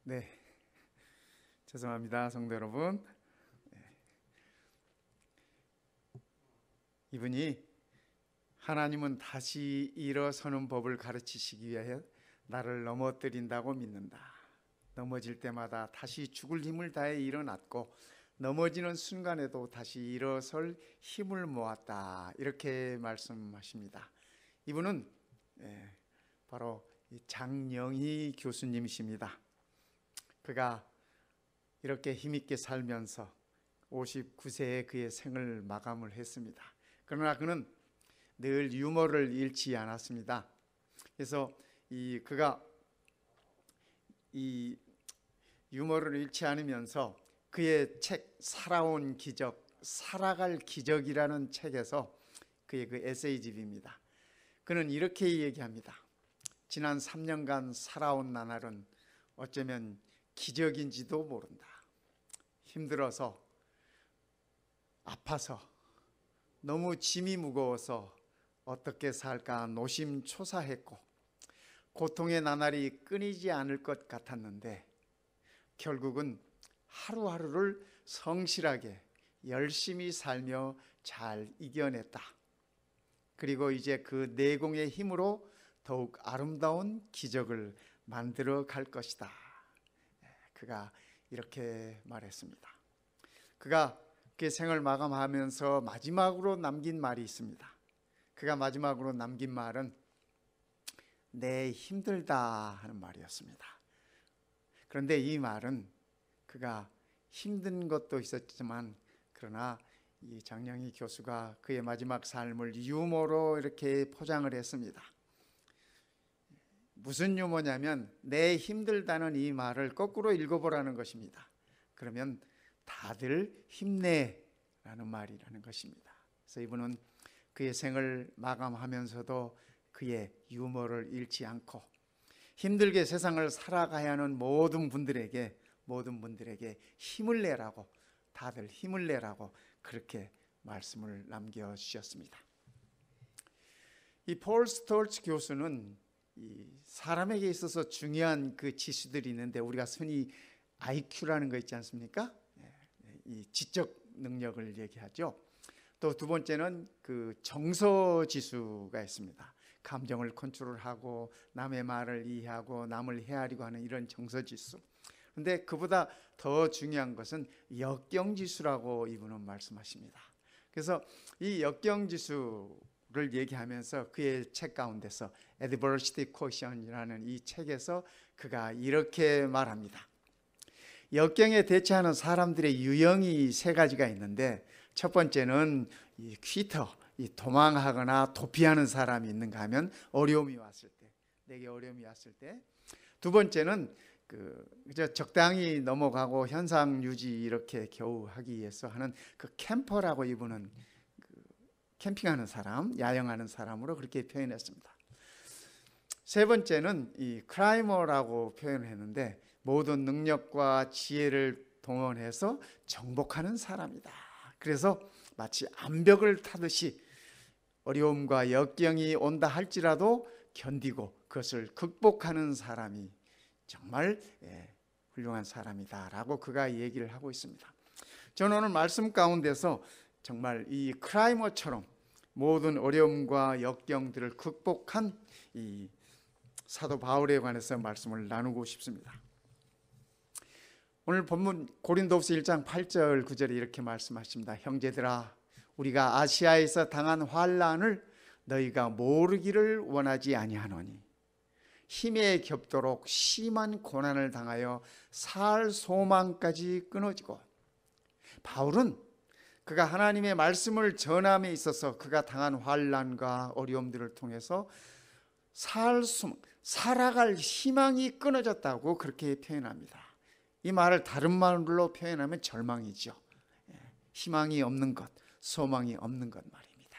네, 죄송합니다, 성도 여러분. 이분이 하나님은 다시 일어서는 법을 가르치시기 위하여 나를 넘어뜨린다고 믿는다. 넘어질 때마다 다시 죽을 힘을 다해 일어났고 넘어지는 순간에도 다시 일어설 힘을 모았다. 이렇게 말씀하십니다. 이분은 바로 장영희 교수님이십니다. 그가 이렇게 힘있게 살면서 59세에 그의 생을 마감을 했습니다. 그러나 그는 늘 유머를 잃지 않았습니다. 그래서 그가 이 유머를 잃지 않으면서 그의 책 살아온 기적, 살아갈 기적이라는 책에서 그의 그 에세이집입니다. 그는 이렇게 얘기합니다. 지난 3년간 살아온 나날은 어쩌면 기적인지도 모른다. 힘들어서, 아파서, 너무 짐이 무거워서 어떻게 살까 노심초사했고 고통의 나날이 끊이지 않을 것 같았는데 결국은 하루하루를 성실하게 열심히 살며 잘 이겨냈다. 그리고 이제 그 내공의 힘으로 더욱 아름다운 기적을 만들어 갈 것이다. 그가 이렇게 말했습니다. 그가 그 생을 마감하면서 마지막으로 남긴 말이 있습니다. 그가 마지막으로 남긴 말은 내 힘들다 하는 말이었습니다. 그런데 이 말은 그가 힘든 것도 있었지만 그러나 이 장영희 교수가 그의 마지막 삶을 유머로 이렇게 포장을 했습니다. 무슨 유머냐면 내 힘들다는 이 말을 거꾸로 읽어보라는 것입니다. 그러면 다들 힘내라는 말이라는 것입니다. 그래서 이분은 그의 생을 마감하면서도 그의 유머를 잃지 않고 힘들게 세상을 살아가야 하는 모든 분들에게 힘을 내라고, 다들 힘을 내라고 그렇게 말씀을 남겨주셨습니다. 이 폴 스톨츠 교수는 이 사람에게 있어서 중요한 그 지수들이 있는데 우리가 흔히 IQ라는 거 있지 않습니까? 이 지적 능력을 얘기하죠. 또 두 번째는 그 정서 지수가 있습니다. 감정을 컨트롤하고 남의 말을 이해하고 남을 헤아리고 하는 이런 정서 지수. 그런데 그보다 더 중요한 것은 역경 지수라고 이분은 말씀하십니다. 그래서 이 역경 지수를 얘기하면서 그의 책 가운데서 Adversity Quotient이라는 이 책에서 그가 이렇게 말합니다. 역경에 대처하는 사람들의 유형이 세 가지가 있는데 첫 번째는 이 퀴터, 이 도망하거나 도피하는 사람이 있는가 하면 어려움이 왔을 때, 내게 어려움이 왔을 때. 두 번째는 그저 적당히 넘어가고 현상 유지 이렇게 겨우 하기 위해서 하는 그 캠퍼라고 이분은 캠핑하는 사람, 야영하는 사람으로 그렇게 표현했습니다. 세 번째는 이 크라이머라고 표현했는데 모든 능력과 지혜를 동원해서 정복하는 사람이다. 그래서 마치 암벽을 타듯이 어려움과 역경이 온다 할지라도 견디고 그것을 극복하는 사람이 정말 훌륭한 사람이다라고 그가 얘기를 하고 있습니다. 저는 오늘 말씀 가운데서 정말 이 크라이머처럼 모든 어려움과 역경들을 극복한 이 사도 바울에 관해서 말씀을 나누고 싶습니다. 오늘 본문 고린도후서 1장 8절 9절에 이렇게 말씀하십니다. 형제들아, 우리가 아시아에서 당한 환난을 너희가 모르기를 원하지 아니하노니 힘에 겹도록 심한 고난을 당하여 살 소망까지 끊어지고. 바울은 그가 하나님의 말씀을 전함에 있어서 그가 당한 환난과 어려움들을 통해서 살아갈 희망이 끊어졌다고 그렇게 표현합니다. 이 말을 다른 말로 표현하면 절망이죠. 희망이 없는 것, 소망이 없는 것 말입니다.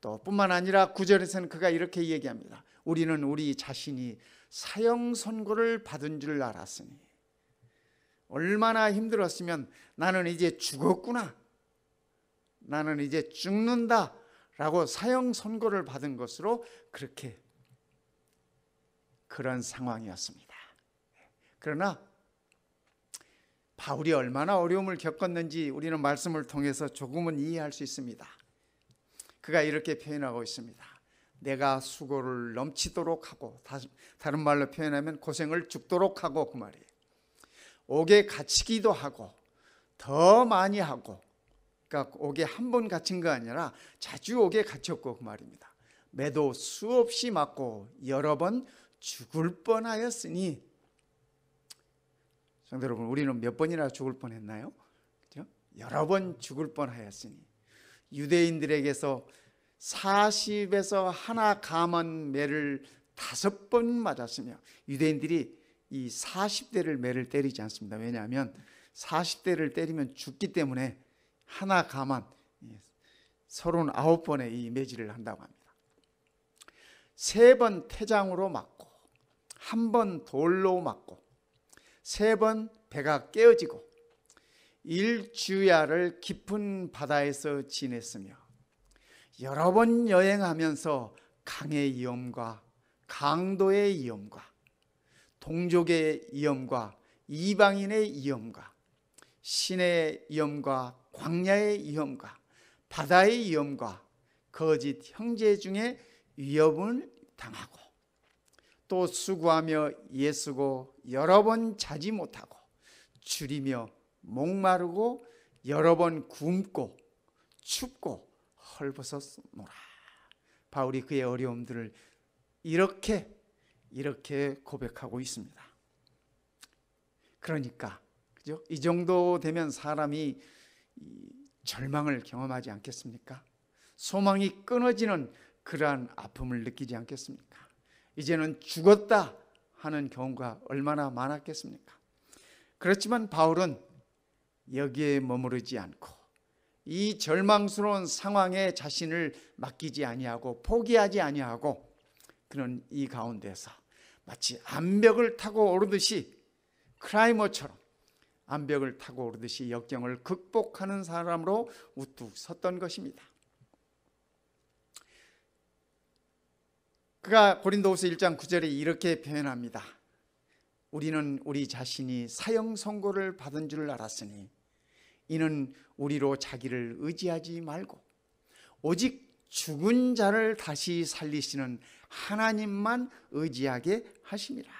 또 뿐만 아니라 9절에서는 그가 이렇게 얘기합니다. 우리는 우리 자신이 사형 선고를 받은 줄 알았으니 얼마나 힘들었으면 나는 이제 죽었구나, 나는 이제 죽는다 라고 사형 선고를 받은 것으로 그렇게 그런 상황이었습니다. 그러나 바울이 얼마나 어려움을 겪었는지 우리는 말씀을 통해서 조금은 이해할 수 있습니다. 그가 이렇게 표현하고 있습니다. 내가 수고를 넘치도록 하고, 다른 말로 표현하면 고생을 죽도록 하고, 그 말이에요. 옥에 갇히기도 하고 더 많이 하고, 그러니까 옥에 한 번 갇힌 거 아니라 자주 옥에 갇혔고 그 말입니다. 매도 수없이 맞고 여러 번 죽을 뻔하였으니. 성도 여러분, 우리는 몇 번이나 죽을 뻔했나요? 그렇죠? 여러 번 죽을 뻔하였으니. 유대인들에게서 40에서 하나 감한 매를 5번 맞았으며, 유대인들이 이 40대를 매를 때리지 않습니다. 왜냐하면 40대를 때리면 죽기 때문에 하나 감한 39번의 이 매질을 한다고 합니다. 3번 태장으로 맞고, 1번 돌로 맞고, 3번 배가 깨어지고, 일주야를 깊은 바다에서 지냈으며, 여러 번 여행하면서 강의 위험과 강도의 위험과 동족의 위험과 이방인의 위험과 신의 위험과 광야의 위험과 바다의 위험과 거짓 형제 중에 위협을 당하고, 또 수고하며 애쓰고 여러 번 자지 못하고 줄이며 목마르고 여러 번 굶고 춥고 헐벗었노라. 바울이 그의 어려움들을 이렇게 고백하고 있습니다. 그러니까 그죠? 이 정도 되면 사람이 절망을 경험하지 않겠습니까? 소망이 끊어지는 그러한 아픔을 느끼지 않겠습니까? 이제는 죽었다 하는 경우가 얼마나 많았겠습니까? 그렇지만 바울은 여기에 머무르지 않고 이 절망스러운 상황에 자신을 맡기지 아니하고 포기하지 아니하고, 그는 이 가운데서 마치 암벽을 타고 오르듯이, 크라이머처럼 암벽을 타고 오르듯이 역경을 극복하는 사람으로 우뚝 섰던 것입니다. 그가 고린도후서 1장 9절에 이렇게 표현합니다. 우리는 우리 자신이 사형 선고를 받은 줄 알았으니 이는 우리로 자기를 의지하지 말고 오직 죽은 자를 다시 살리시는 하나님만 의지하게 하심이라.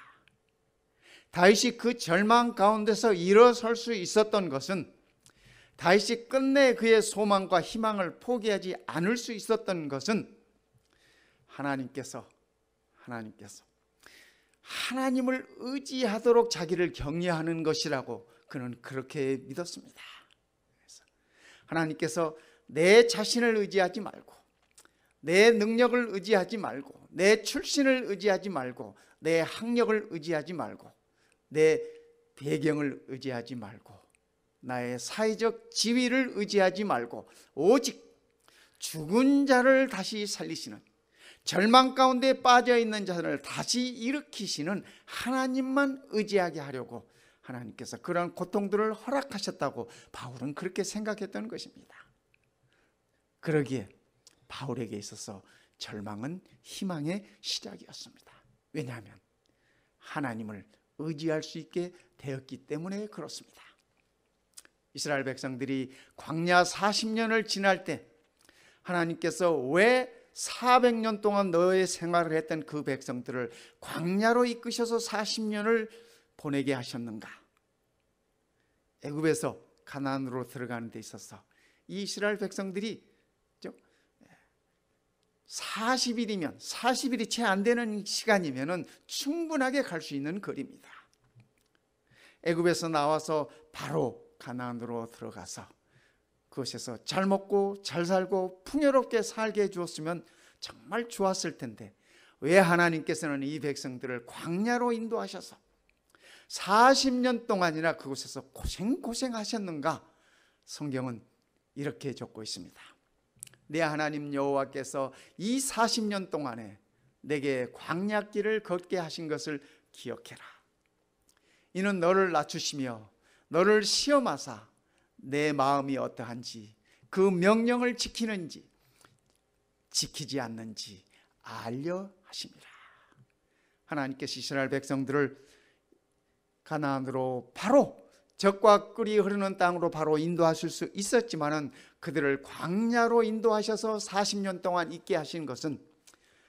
다윗이 그 절망 가운데서 일어설 수 있었던 것은, 다윗이 끝내 그의 소망과 희망을 포기하지 않을 수 있었던 것은 하나님께서 하나님을 의지하도록 자기를 격려하는 것이라고 그는 그렇게 믿었습니다. 그래서 하나님께서 내 자신을 의지하지 말고, 내 능력을 의지하지 말고, 내 출신을 의지하지 말고, 내 학력을 의지하지 말고, 내 배경을 의지하지 말고, 나의 사회적 지위를 의지하지 말고 오직 죽은 자를 다시 살리시는, 절망 가운데 빠져있는 자를 다시 일으키시는 하나님만 의지하게 하려고 하나님께서 그런 고통들을 허락하셨다고 바울은 그렇게 생각했던 것입니다. 그러기에 바울에게 있어서 절망은 희망의 시작이었습니다. 왜냐하면 하나님을 의지할 수 있게 되었기 때문에 그렇습니다. 이스라엘 백성들이 광야 40년을 지날 때 하나님께서 왜 400년 동안 너의 생활을 했던 그 백성들을 광야로 이끄셔서 40년을 보내게 하셨는가? 애굽에서 가나안으로 들어가는 데 있어서 이 이스라엘 백성들이 40일이 채 안 되는 시간이면 충분하게 갈 수 있는 거리입니다. 애굽에서 나와서 바로 가나안으로 들어가서 그곳에서 잘 먹고 잘 살고 풍요롭게 살게 해주었으면 정말 좋았을 텐데, 왜 하나님께서는 이 백성들을 광야로 인도하셔서 40년 동안이나 그곳에서 고생하셨는가? 성경은 이렇게 적고 있습니다. 내 하나님 여호와께서 이 40년 동안에 내게 광야길을 걷게 하신 것을 기억해라. 이는 너를 낮추시며 너를 시험하사 내 마음이 어떠한지, 그 명령을 지키는지 지키지 않는지 알려 하심이라. 하나님께서 이스라엘 백성들을 가나안으로 바로 젖과 꿀이 흐르는 땅으로 바로 인도하실 수 있었지만은 그들을 광야로 인도하셔서 40년 동안 있게 하신 것은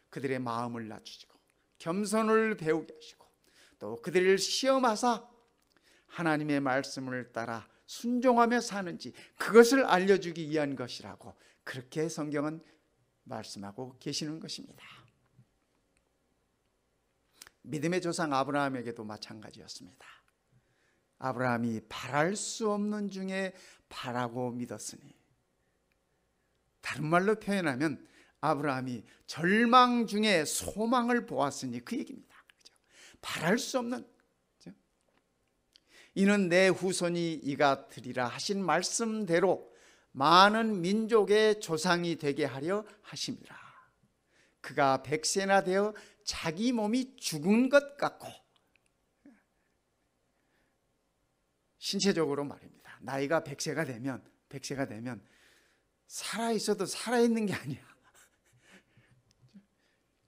그들의 마음을 낮추시고 겸손을 배우게 하시고 또 그들을 시험하사 하나님의 말씀을 따라 순종하며 사는지 그것을 알려주기 위한 것이라고 그렇게 성경은 말씀하고 계시는 것입니다. 믿음의 조상 아브라함에게도 마찬가지였습니다. 아브라함이 바랄 수 없는 중에 바라고 믿었으니, 다른 말로 표현하면 아브라함이 절망 중에 소망을 보았으니 그 얘기입니다. 바랄 수 없는, 이는 내 후손이 이가 되리라 하신 말씀대로 많은 민족의 조상이 되게 하려 하심이라. 그가 100세나 되어 자기 몸이 죽은 것 같고, 신체적으로 말입니다. 나이가 100세가 되면 살아있어도 살아있는 게 아니야.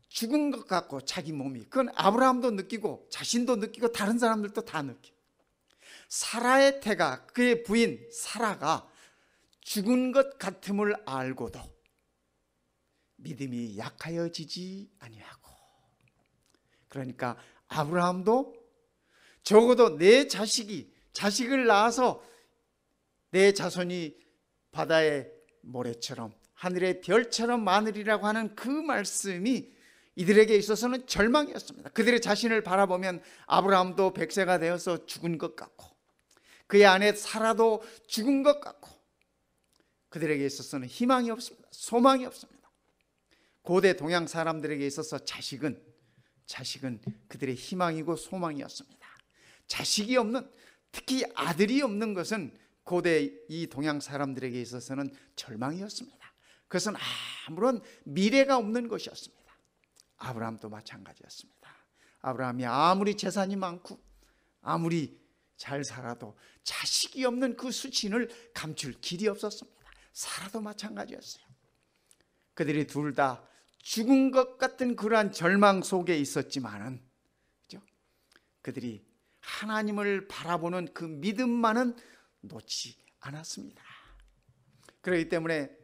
죽은 것 같고 자기 몸이, 그건 아브라함도 느끼고 자신도 느끼고 다른 사람들도 다 느껴. 사라의 태가, 그의 부인 사라가 죽은 것 같음을 알고도 믿음이 약하여지지 아니하고, 그러니까 아브라함도 적어도 내 자식을 낳아서 내 자손이 바다의 모래처럼 하늘의 별처럼 많으리라고 하는 그 말씀이 이들에게 있어서는 절망이었습니다. 그들의 자신을 바라보면 아브라함도 100세가 되어서 죽은 것 같고 그의 아내 사라도 죽은 것 같고 그들에게 있어서는 희망이 없습니다. 소망이 없습니다. 고대 동양 사람들에게 있어서 자식은 그들의 희망이고 소망이었습니다. 자식이 없는, 특히 아들이 없는 것은 고대 이 동양 사람들에게 있어서는 절망이었습니다. 그것은 아무런 미래가 없는 것이었습니다. 아브라함도 마찬가지였습니다. 아브라함이 아무리 재산이 많고 아무리 잘 살아도 자식이 없는 그 수치를 감출 길이 없었습니다. 사라도 마찬가지였어요. 그들이 둘 다 죽은 것 같은 그러한 절망 속에 있었지만은, 그죠? 그들이 하나님을 바라보는 그 믿음만은 놓지 않았습니다. 그렇기 때문에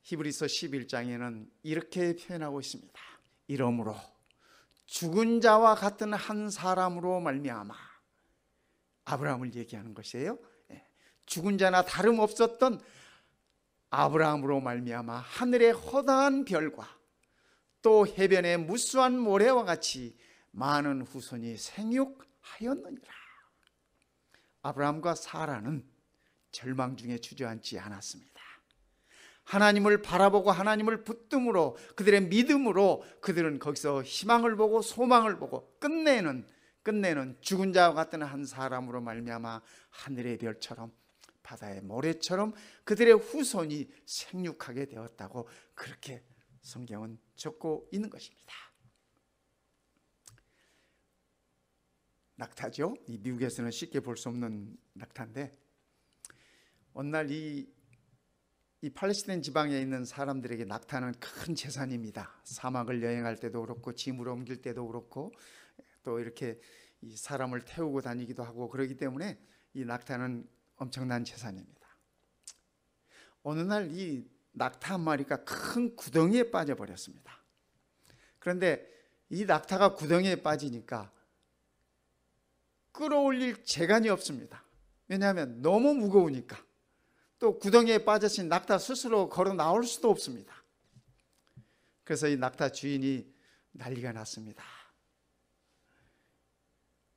히브리서 11장에는 이렇게 표현하고 있습니다. 이러므로 죽은 자와 같은 한 사람으로 말미암아, 아브라함을 얘기하는 것이에요. 죽은 자나 다름없었던 아브라함으로 말미암아 하늘의 허다한 별과 또 해변의 무수한 모래와 같이 많은 후손이 생육하였느니라. 아브라함과 사라는 절망 중에 주저앉지 않았습니다. 하나님을 바라보고 하나님을 붙듦으로, 그들의 믿음으로 그들은 거기서 희망을 보고 소망을 보고 끝내는 죽은 자와 같은 한 사람으로 말미암아 하늘의 별처럼 바다의 모래처럼 그들의 후손이 생육하게 되었다고 그렇게 성경은 적고 있는 것입니다. 낙타죠. 이 미국에서는 쉽게 볼 수 없는 낙타인데, 어느 날 이 팔레스타인 지방에 있는 사람들에게 낙타는 큰 재산입니다. 사막을 여행할 때도 그렇고 짐을 옮길 때도 그렇고 또 이렇게 이 사람을 태우고 다니기도 하고 그러기 때문에 이 낙타는 엄청난 재산입니다. 어느 날 이 낙타 한 마리가 큰 구덩이에 빠져버렸습니다. 그런데 이 낙타가 구덩이에 빠지니까 끌어올릴 재간이 없습니다. 왜냐하면 너무 무거우니까. 또 구덩이에 빠졌으니 낙타 스스로 걸어 나올 수도 없습니다. 그래서 이 낙타 주인이 난리가 났습니다.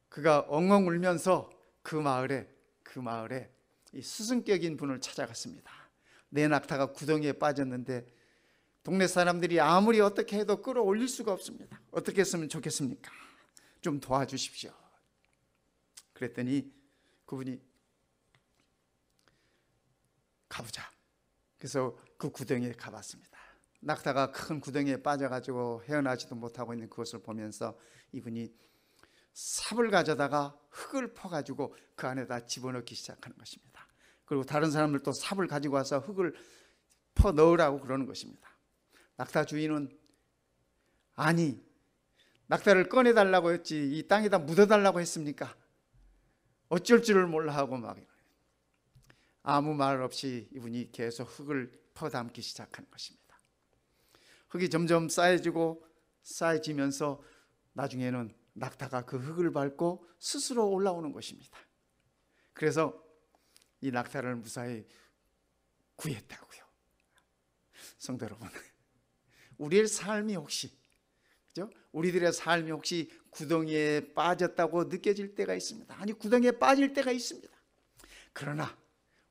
그가 엉엉 울면서 그 마을에 이 스승격인 분을 찾아갔습니다. 내 낙타가 구덩이에 빠졌는데 동네 사람들이 아무리 어떻게 해도 끌어올릴 수가 없습니다. 어떻게 했으면 좋겠습니까? 좀 도와주십시오. 그랬더니 그분이 가보자. 그래서 그 구덩이에 가봤습니다. 낙타가 큰 구덩이에 빠져가지고 헤어나지도 못하고 있는 그것을 보면서 이분이 삽을 가져다가 흙을 퍼가지고 그 안에다 집어넣기 시작하는 것입니다. 그리고 다른 사람들도 삽을 가지고 와서 흙을 퍼 넣으라고 그러는 것입니다. 낙타 주인은 아니, 낙타를 꺼내달라고 했지 이 땅에다 묻어달라고 했습니까? 어쩔 줄을 몰라 하고 막 아무 말 없이 이분이 계속 흙을 퍼담기 시작하는 것입니다. 흙이 점점 쌓여지면서 나중에는 낙타가 그 흙을 밟고 스스로 올라오는 것입니다. 그래서 이 낙타를 무사히 구했다고요. 성도 여러분, 우리의 삶이 혹시, 그죠? 우리들의 삶이 혹시 구덩이에 빠졌다고 느껴질 때가 있습니다. 아니, 구덩이에 빠질 때가 있습니다. 그러나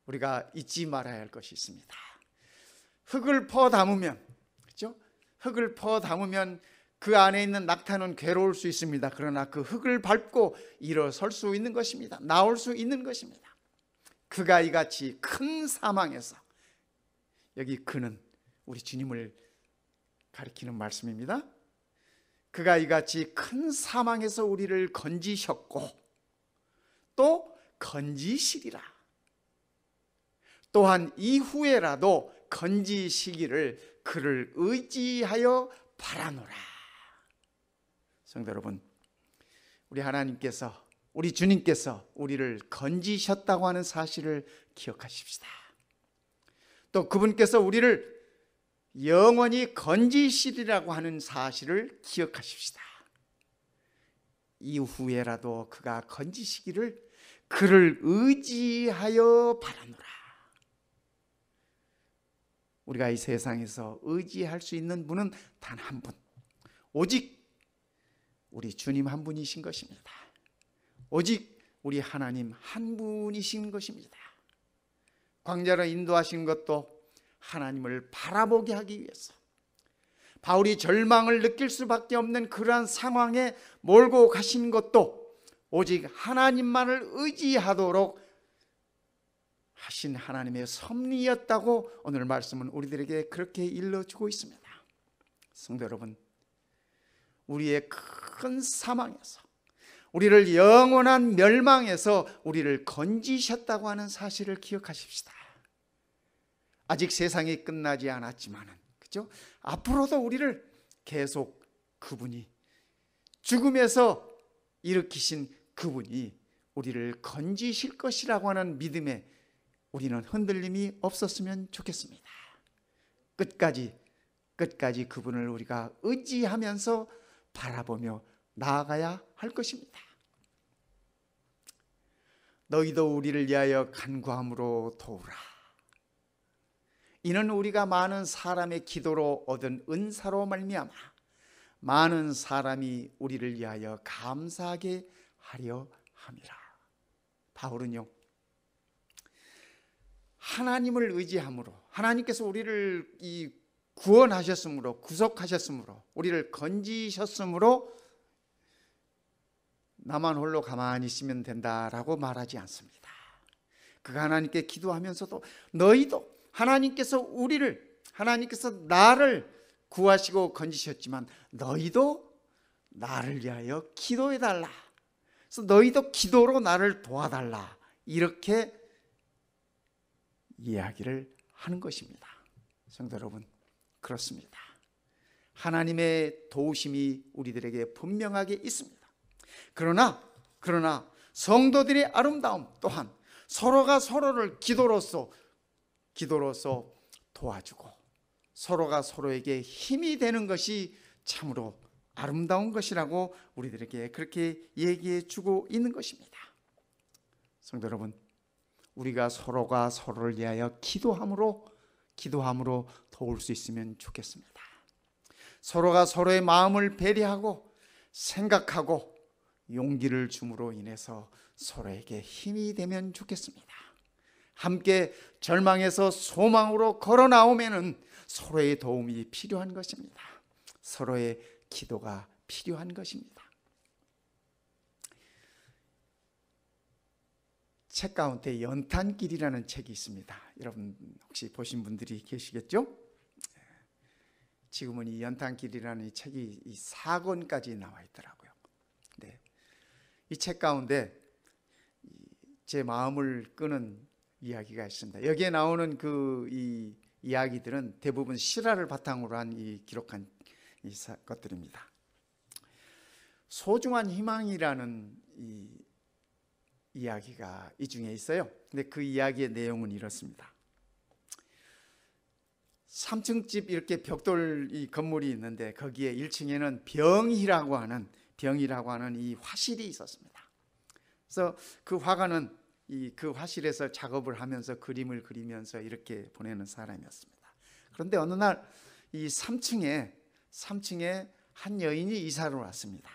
우리가 잊지 말아야 할 것이 있습니다. 흙을 퍼 담으면, 그죠? 흙을 퍼 담으면 그 안에 있는 낙타는 괴로울 수 있습니다. 그러나 그 흙을 밟고 일어설 수 있는 것입니다. 나올 수 있는 것입니다. 그가 이같이 큰 사망에서, 여기 그는 우리 주님을 가리키는 말씀입니다. 그가 이같이 큰 사망에서 우리를 건지셨고 또 건지시리라. 또한 이후에라도 건지시기를 그를 의지하여 바라노라. 성도 여러분, 우리 하나님께서, 우리 주님께서 우리를 건지셨다고 하는 사실을 기억하십시다. 또 그분께서 우리를 영원히 건지시리라고 하는 사실을 기억하십시다. 이후에라도 그가 건지시기를 그를 의지하여 바라노라. 우리가 이 세상에서 의지할 수 있는 분은 단 한 분, 오직 우리 주님 한 분이신 것입니다. 오직 우리 하나님 한 분이신 것입니다. 광야로 인도하신 것도 하나님을 바라보게 하기 위해서, 바울이 절망을 느낄 수밖에 없는 그러한 상황에 몰고 가신 것도 오직 하나님만을 의지하도록 하신 하나님의 섭리였다고 오늘 말씀은 우리들에게 그렇게 일러주고 있습니다. 성도 여러분, 우리의 큰 사망에서, 우리를 영원한 멸망에서 우리를 건지셨다고 하는 사실을 기억하십시다. 아직 세상이 끝나지 않았지만은, 그렇죠? 앞으로도 우리를 계속 그분이 죽음에서 일으키신 그분이 우리를 건지실 것이라고 하는 믿음에 우리는 흔들림이 없었으면 좋겠습니다. 끝까지 그분을 우리가 의지하면서 바라보며 나아가야 할 것입니다. 너희도 우리를 위하여 간구함으로 도우라. 이는 우리가 많은 사람의 기도로 얻은 은사로 말미암아 많은 사람이 우리를 위하여 감사하게 하려 함이라. 바울은요, 하나님을 의지함으로, 하나님께서 우리를 구원하셨으므로, 구속하셨으므로, 우리를 건지셨으므로 나만 홀로 가만히 있으면 된다라고 말하지 않습니다. 그가 하나님께 기도하면서도 너희도 하나님께서 나를 구하시고 건지셨지만 너희도 나를 위하여 기도해달라. 그래서 너희도 기도로 나를 도와달라. 이렇게 이야기를 하는 것입니다. 성도 여러분, 그렇습니다. 하나님의 도우심이 우리들에게 분명하게 있습니다. 그러나 성도들의 아름다움 또한 서로가 서로를 기도로서 도와주고 서로가 서로에게 힘이 되는 것이 참으로 아름다운 것이라고 우리들에게 그렇게 얘기해 주고 있는 것입니다. 성도 여러분, 우리가 서로가 서로를 위하여 기도함으로 도울 수 있으면 좋겠습니다. 서로가 서로의 마음을 배려하고 생각하고 용기를 줌으로 인해서 서로에게 힘이 되면 좋겠습니다. 함께 절망에서 소망으로 걸어 나오면은 서로의 도움이 필요한 것입니다. 서로의 기도가 필요한 것입니다. 책 가운데 연탄길이라는 책이 있습니다. 여러분 혹시 보신 분들이 계시겠죠? 지금은 이 연탄길이라는 이 책이 4권까지 나와 있더라고요. 네. 이 책 가운데 제 마음을 끄는 이야기가 있습니다. 여기에 나오는 이 이야기들은 대부분 실화를 바탕으로 한 기록한 것들입니다. 소중한 희망이라는 이야기가 이 중에 있어요. 근데 그 이야기의 내용은 이렇습니다. 3층 집 이렇게 벽돌 건물이 있는데 거기에 1층에는 병이라고 하는 이 화실이 있었습니다. 그래서 그 화가는 그 화실에서 작업을 하면서 그림을 그리면서 이렇게 보내는 사람이었습니다. 그런데 어느 날 이 3층에 한 여인이 이사를 왔습니다.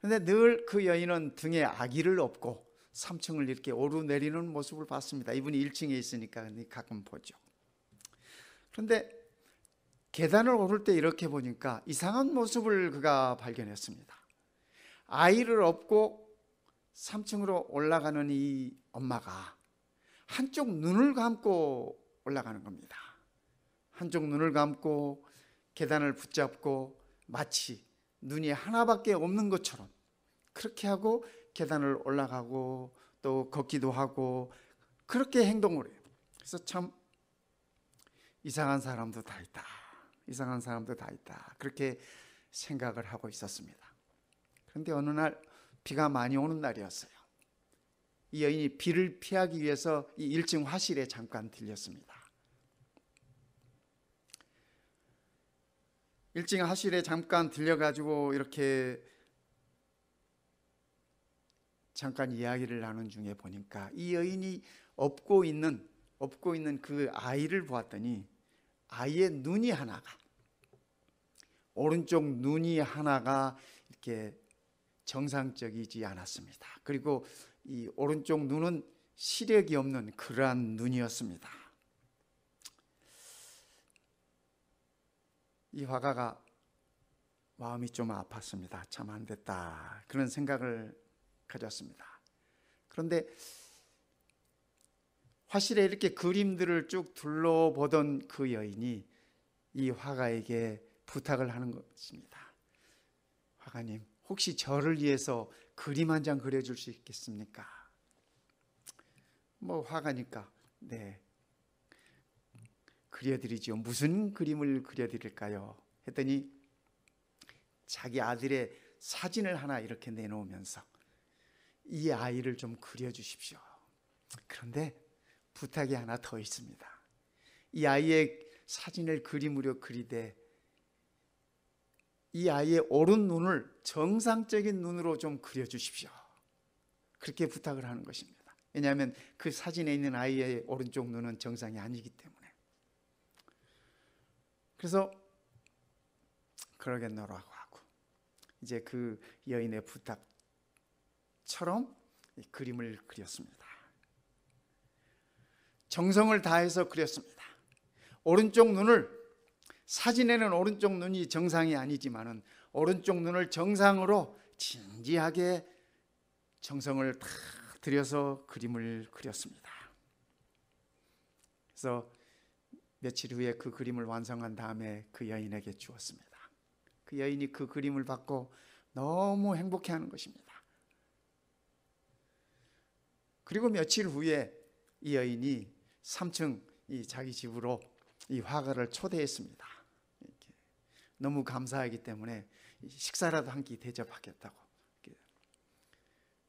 그런데 늘 그 여인은 등에 아기를 업고 3층을 이렇게 오르내리는 모습을 봤습니다. 이분이 1층에 있으니까 가끔 보죠. 그런데 계단을 오를 때 이렇게 보니까 이상한 모습을 그가 발견했습니다. 아이를 업고 3층으로 올라가는 이 엄마가 한쪽 눈을 감고 올라가는 겁니다. 한쪽 눈을 감고 계단을 붙잡고 마치 눈이 하나밖에 없는 것처럼 그렇게 하고 계단을 올라가고 또 걷기도 하고 그렇게 행동을 해요. 그래서 참 이상한 사람도 다 있다. 그렇게 생각을 하고 있었습니다. 그런데 어느 날 비가 많이 오는 날이었어요. 이 여인이 비를 피하기 위해서 이 1층 화실에 잠깐 들렸습니다. 1층 화실에 잠깐 들려가지고 이렇게 잠깐 이야기를 나눈 중에 보니까 이 여인이 업고 있는 그 아이를 보았더니 아이의 눈이 하나가, 오른쪽 눈이 하나가 이렇게 정상적이지 않았습니다. 그리고 이 오른쪽 눈은 시력이 없는 그러한 눈이었습니다. 이 화가가 마음이 좀 아팠습니다. 참 안 됐다, 그런 생각을 가졌습니다. 그런데 화실에 이렇게 그림들을 쭉 둘러보던 그 여인이 이 화가에게 부탁을 하는 것입니다. 화가님, 혹시 저를 위해서 그림 한 장 그려줄 수 있겠습니까? 화가니까 네, 그려드리죠. 무슨 그림을 그려드릴까요? 했더니 자기 아들의 사진을 하나 이렇게 내놓으면서 이 아이를 좀 그려주십시오. 그런데 부탁이 하나 더 있습니다. 이 아이의 사진을 그림으로 그리되 이 아이의 오른 눈을 정상적인 눈으로 좀 그려주십시오. 그렇게 부탁을 하는 것입니다. 왜냐하면 그 사진에 있는 아이의 오른쪽 눈은 정상이 아니기 때문에. 그래서 그러겠노라고 하고 이제 그 여인의 부탁처럼 그림을 그렸습니다. 정성을 다해서 그렸습니다. 오른쪽 눈을, 사진에는 오른쪽 눈이 정상이 아니지만은 오른쪽 눈을 정상으로 진지하게 정성을 다 들여서 그림을 그렸습니다. 그래서 며칠 후에 그 그림을 완성한 다음에 그 여인에게 주었습니다. 그 여인이 그 그림을 받고 너무 행복해하는 것입니다. 그리고 며칠 후에 이 여인이 3층 자기 집으로 이 화가를 초대했습니다. 이렇게 너무 감사하기 때문에 식사라도 한 끼 대접하겠다고.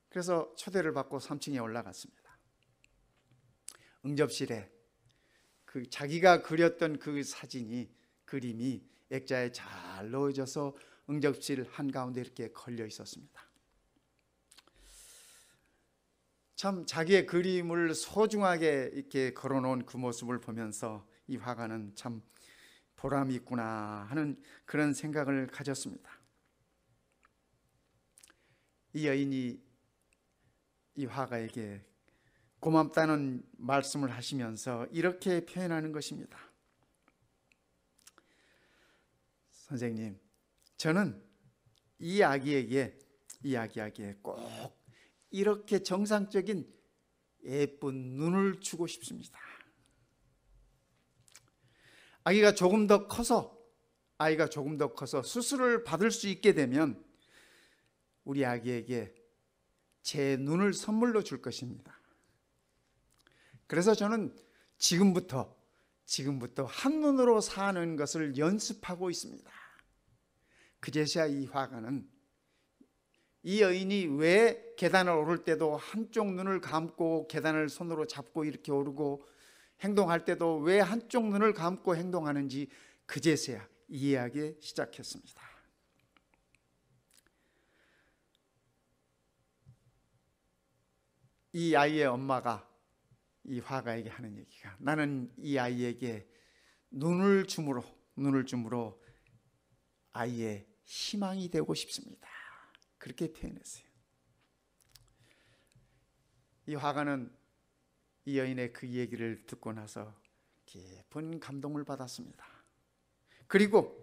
그래서 초대를 받고 3층에 올라갔습니다. 응접실에 그 자기가 그렸던 그 사진이, 그림이 액자에 잘 넣어져서 응접실 한가운데 이렇게 걸려 있었습니다. 참 자기의 그림을 소중하게 이렇게 걸어놓은 그 모습을 보면서 이 화가는 참 보람이 있구나 하는 그런 생각을 가졌습니다. 이 여인이 이 화가에게 고맙다는 말씀을 하시면서 이렇게 표현하는 것입니다. 선생님, 저는 이 아기에게 꼭 이렇게 정상적인 예쁜 눈을 주고 싶습니다. 아이가 조금 더 커서 수술을 받을 수 있게 되면 우리 아기에게 제 눈을 선물로 줄 것입니다. 그래서 저는 지금부터 한눈으로 사는 것을 연습하고 있습니다. 그제서야 이 화가는 이 여인이 왜 계단을 오를 때도 한쪽 눈을 감고 계단을 손으로 잡고 이렇게 오르고 행동할 때도 왜 한쪽 눈을 감고 행동하는지 그제서야 이해하기 시작했습니다. 이 아이의 엄마가 이 화가에게 하는 얘기가, 나는 이 아이에게 눈을 줌으로 아이의 희망이 되고 싶습니다. 그렇게 표현했어요. 이 화가는 이 여인의 그 얘기를 듣고 나서 깊은 감동을 받았습니다. 그리고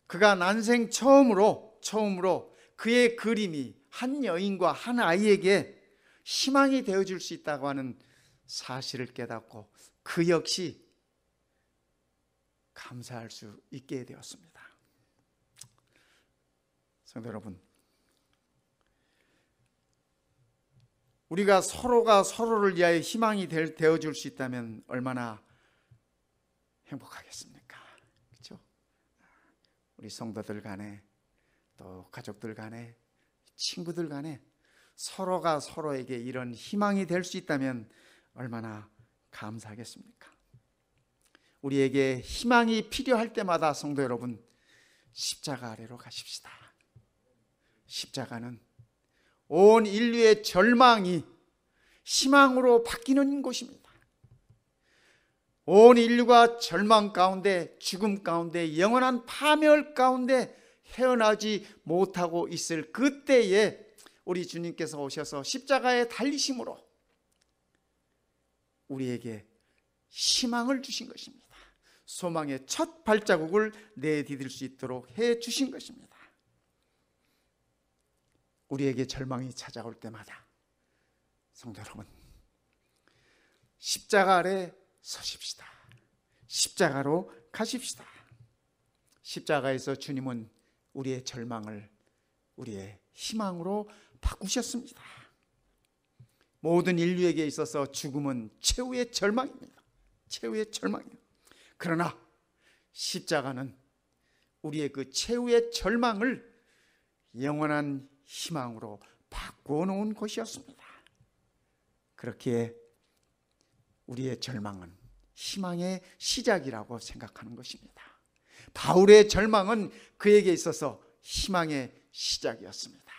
그가 난생 처음으로 그의 그림이 한 여인과 한 아이에게 희망이 되어줄 수 있다고 하는 사실을 깨닫고 그 역시 감사할 수 있게 되었습니다. 성도 여러분, 우리가 서로가 서로를 위하여 희망이 되어줄 수 있다면 얼마나 행복하겠습니까? 그렇죠? 우리 성도들 간에 또 가족들 간에 친구들 간에 서로가 서로에게 이런 희망이 될 수 있다면 얼마나 감사하겠습니까? 우리에게 희망이 필요할 때마다 성도 여러분, 십자가 아래로 가십시다. 십자가는 온 인류의 절망이 희망으로 바뀌는 곳입니다. 온 인류가 절망 가운데, 죽음 가운데, 영원한 파멸 가운데 헤어나지 못하고 있을 그때에 우리 주님께서 오셔서 십자가에 달리심으로 우리에게 희망을 주신 것입니다. 소망의 첫 발자국을 내디딜 수 있도록 해 주신 것입니다. 우리에게 절망이 찾아올 때마다 성도 여러분, 십자가 아래 서십시다. 십자가로 가십시다. 십자가에서 주님은 우리의 절망을 우리의 희망으로 바꾸셨습니다. 모든 인류에게 있어서 죽음은 최후의 절망입니다. 최후의 절망이에요. 그러나 십자가는 우리의 그 최후의 절망을 영원한 희망으로 바꾸어 놓은 곳이었습니다. 그렇기에 우리의 절망은 희망의 시작이라고 생각하는 것입니다. 바울의 절망은 그에게 있어서 희망의 시작이었습니다.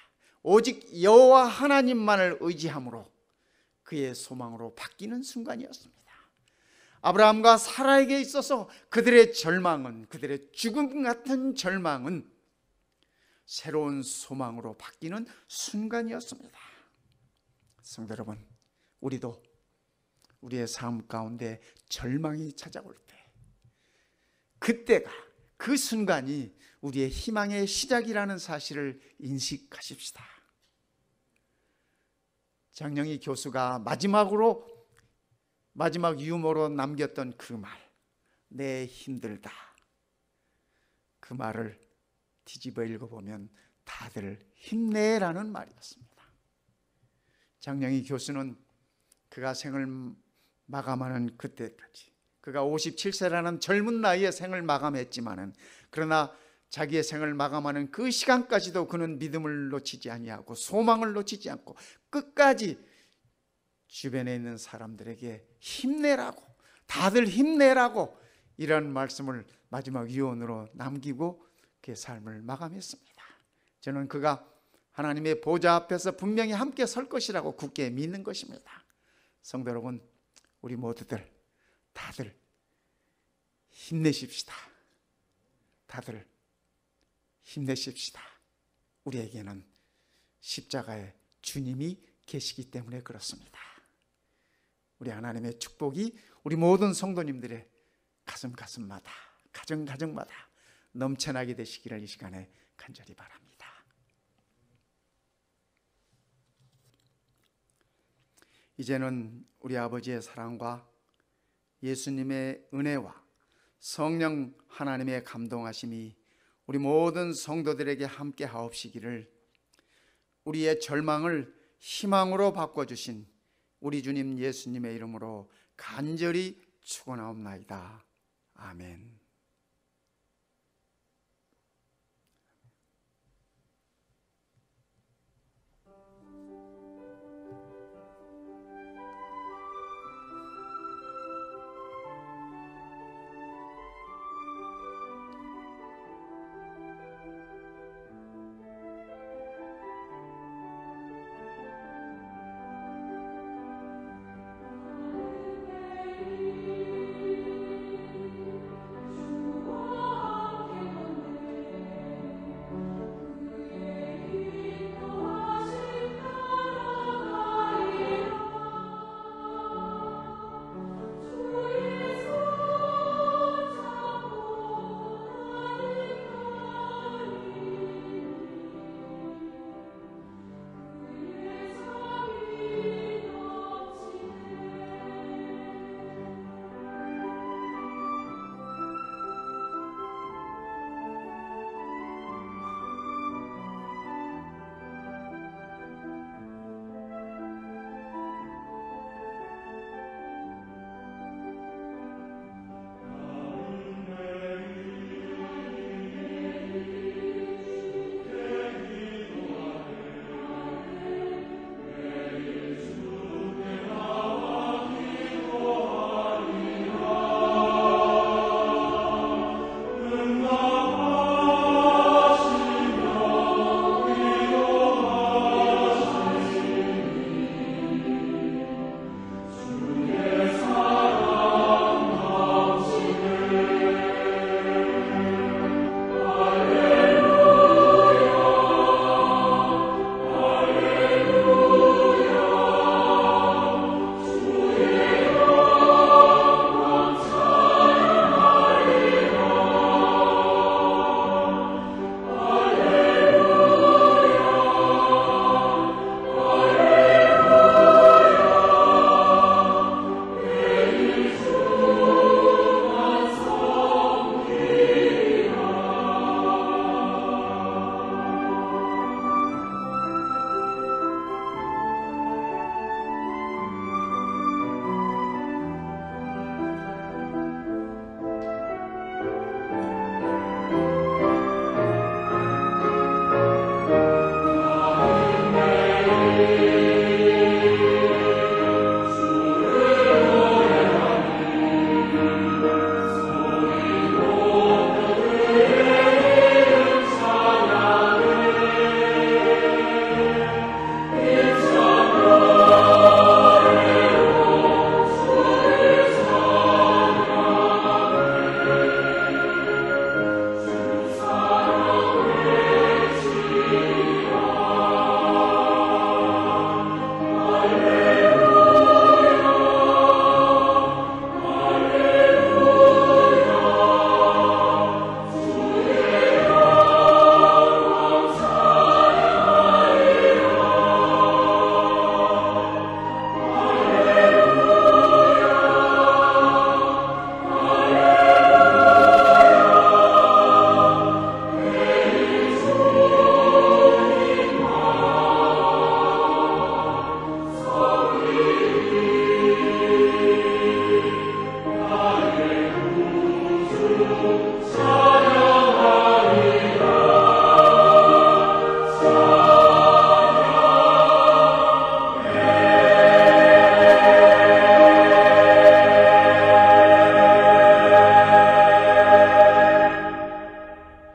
오직 여호와 하나님만을 의지함으로 그의 소망으로 바뀌는 순간이었습니다. 아브라함과 사라에게 있어서 그들의 절망은, 그들의 죽음 같은 절망은 새로운 소망으로 바뀌는 순간이었습니다. 성도 여러분, 우리도 우리의 삶 가운데 절망이 찾아올 때, 그때가, 그 순간이 우리의 희망의 시작이라는 사실을 인식하십시다. 장영희 교수가 마지막 유머로 남겼던 그 말, 내 힘들다, 그 말을 뒤집어 읽어보면 다들 힘내라는 말이었습니다. 장영희 교수는 그가 생을 마감하는 그때까지, 그가 57세라는 젊은 나이에 생을 마감했지만은, 그러나 자기의 생을 마감하는 그 시간까지도 그는 믿음을 놓치지 아니하고 소망을 놓치지 않고 끝까지 주변에 있는 사람들에게 힘내라고, 다들 힘내라고 이런 말씀을 마지막 유언으로 남기고 그의 삶을 마감했습니다. 저는 그가 하나님의 보좌 앞에서 분명히 함께 설 것이라고 굳게 믿는 것입니다. 성도 여러분, 우리 모두들 다들 힘내십시다. 다들 힘내십시다. 우리에게는 십자가의 주님이 계시기 때문에 그렇습니다. 우리 하나님의 축복이 우리 모든 성도님들의 가슴마다, 가정마다 넘쳐나게 되시기를 이 시간에 간절히 바랍니다. 이제는 우리 아버지의 사랑과 예수님의 은혜와 성령 하나님의 감동하심이 우리 모든 성도들에게 함께 하옵시기를, 우리의 절망을 희망으로 바꿔주신 우리 주님 예수님의 이름으로 간절히 축원하옵나이다. 아멘.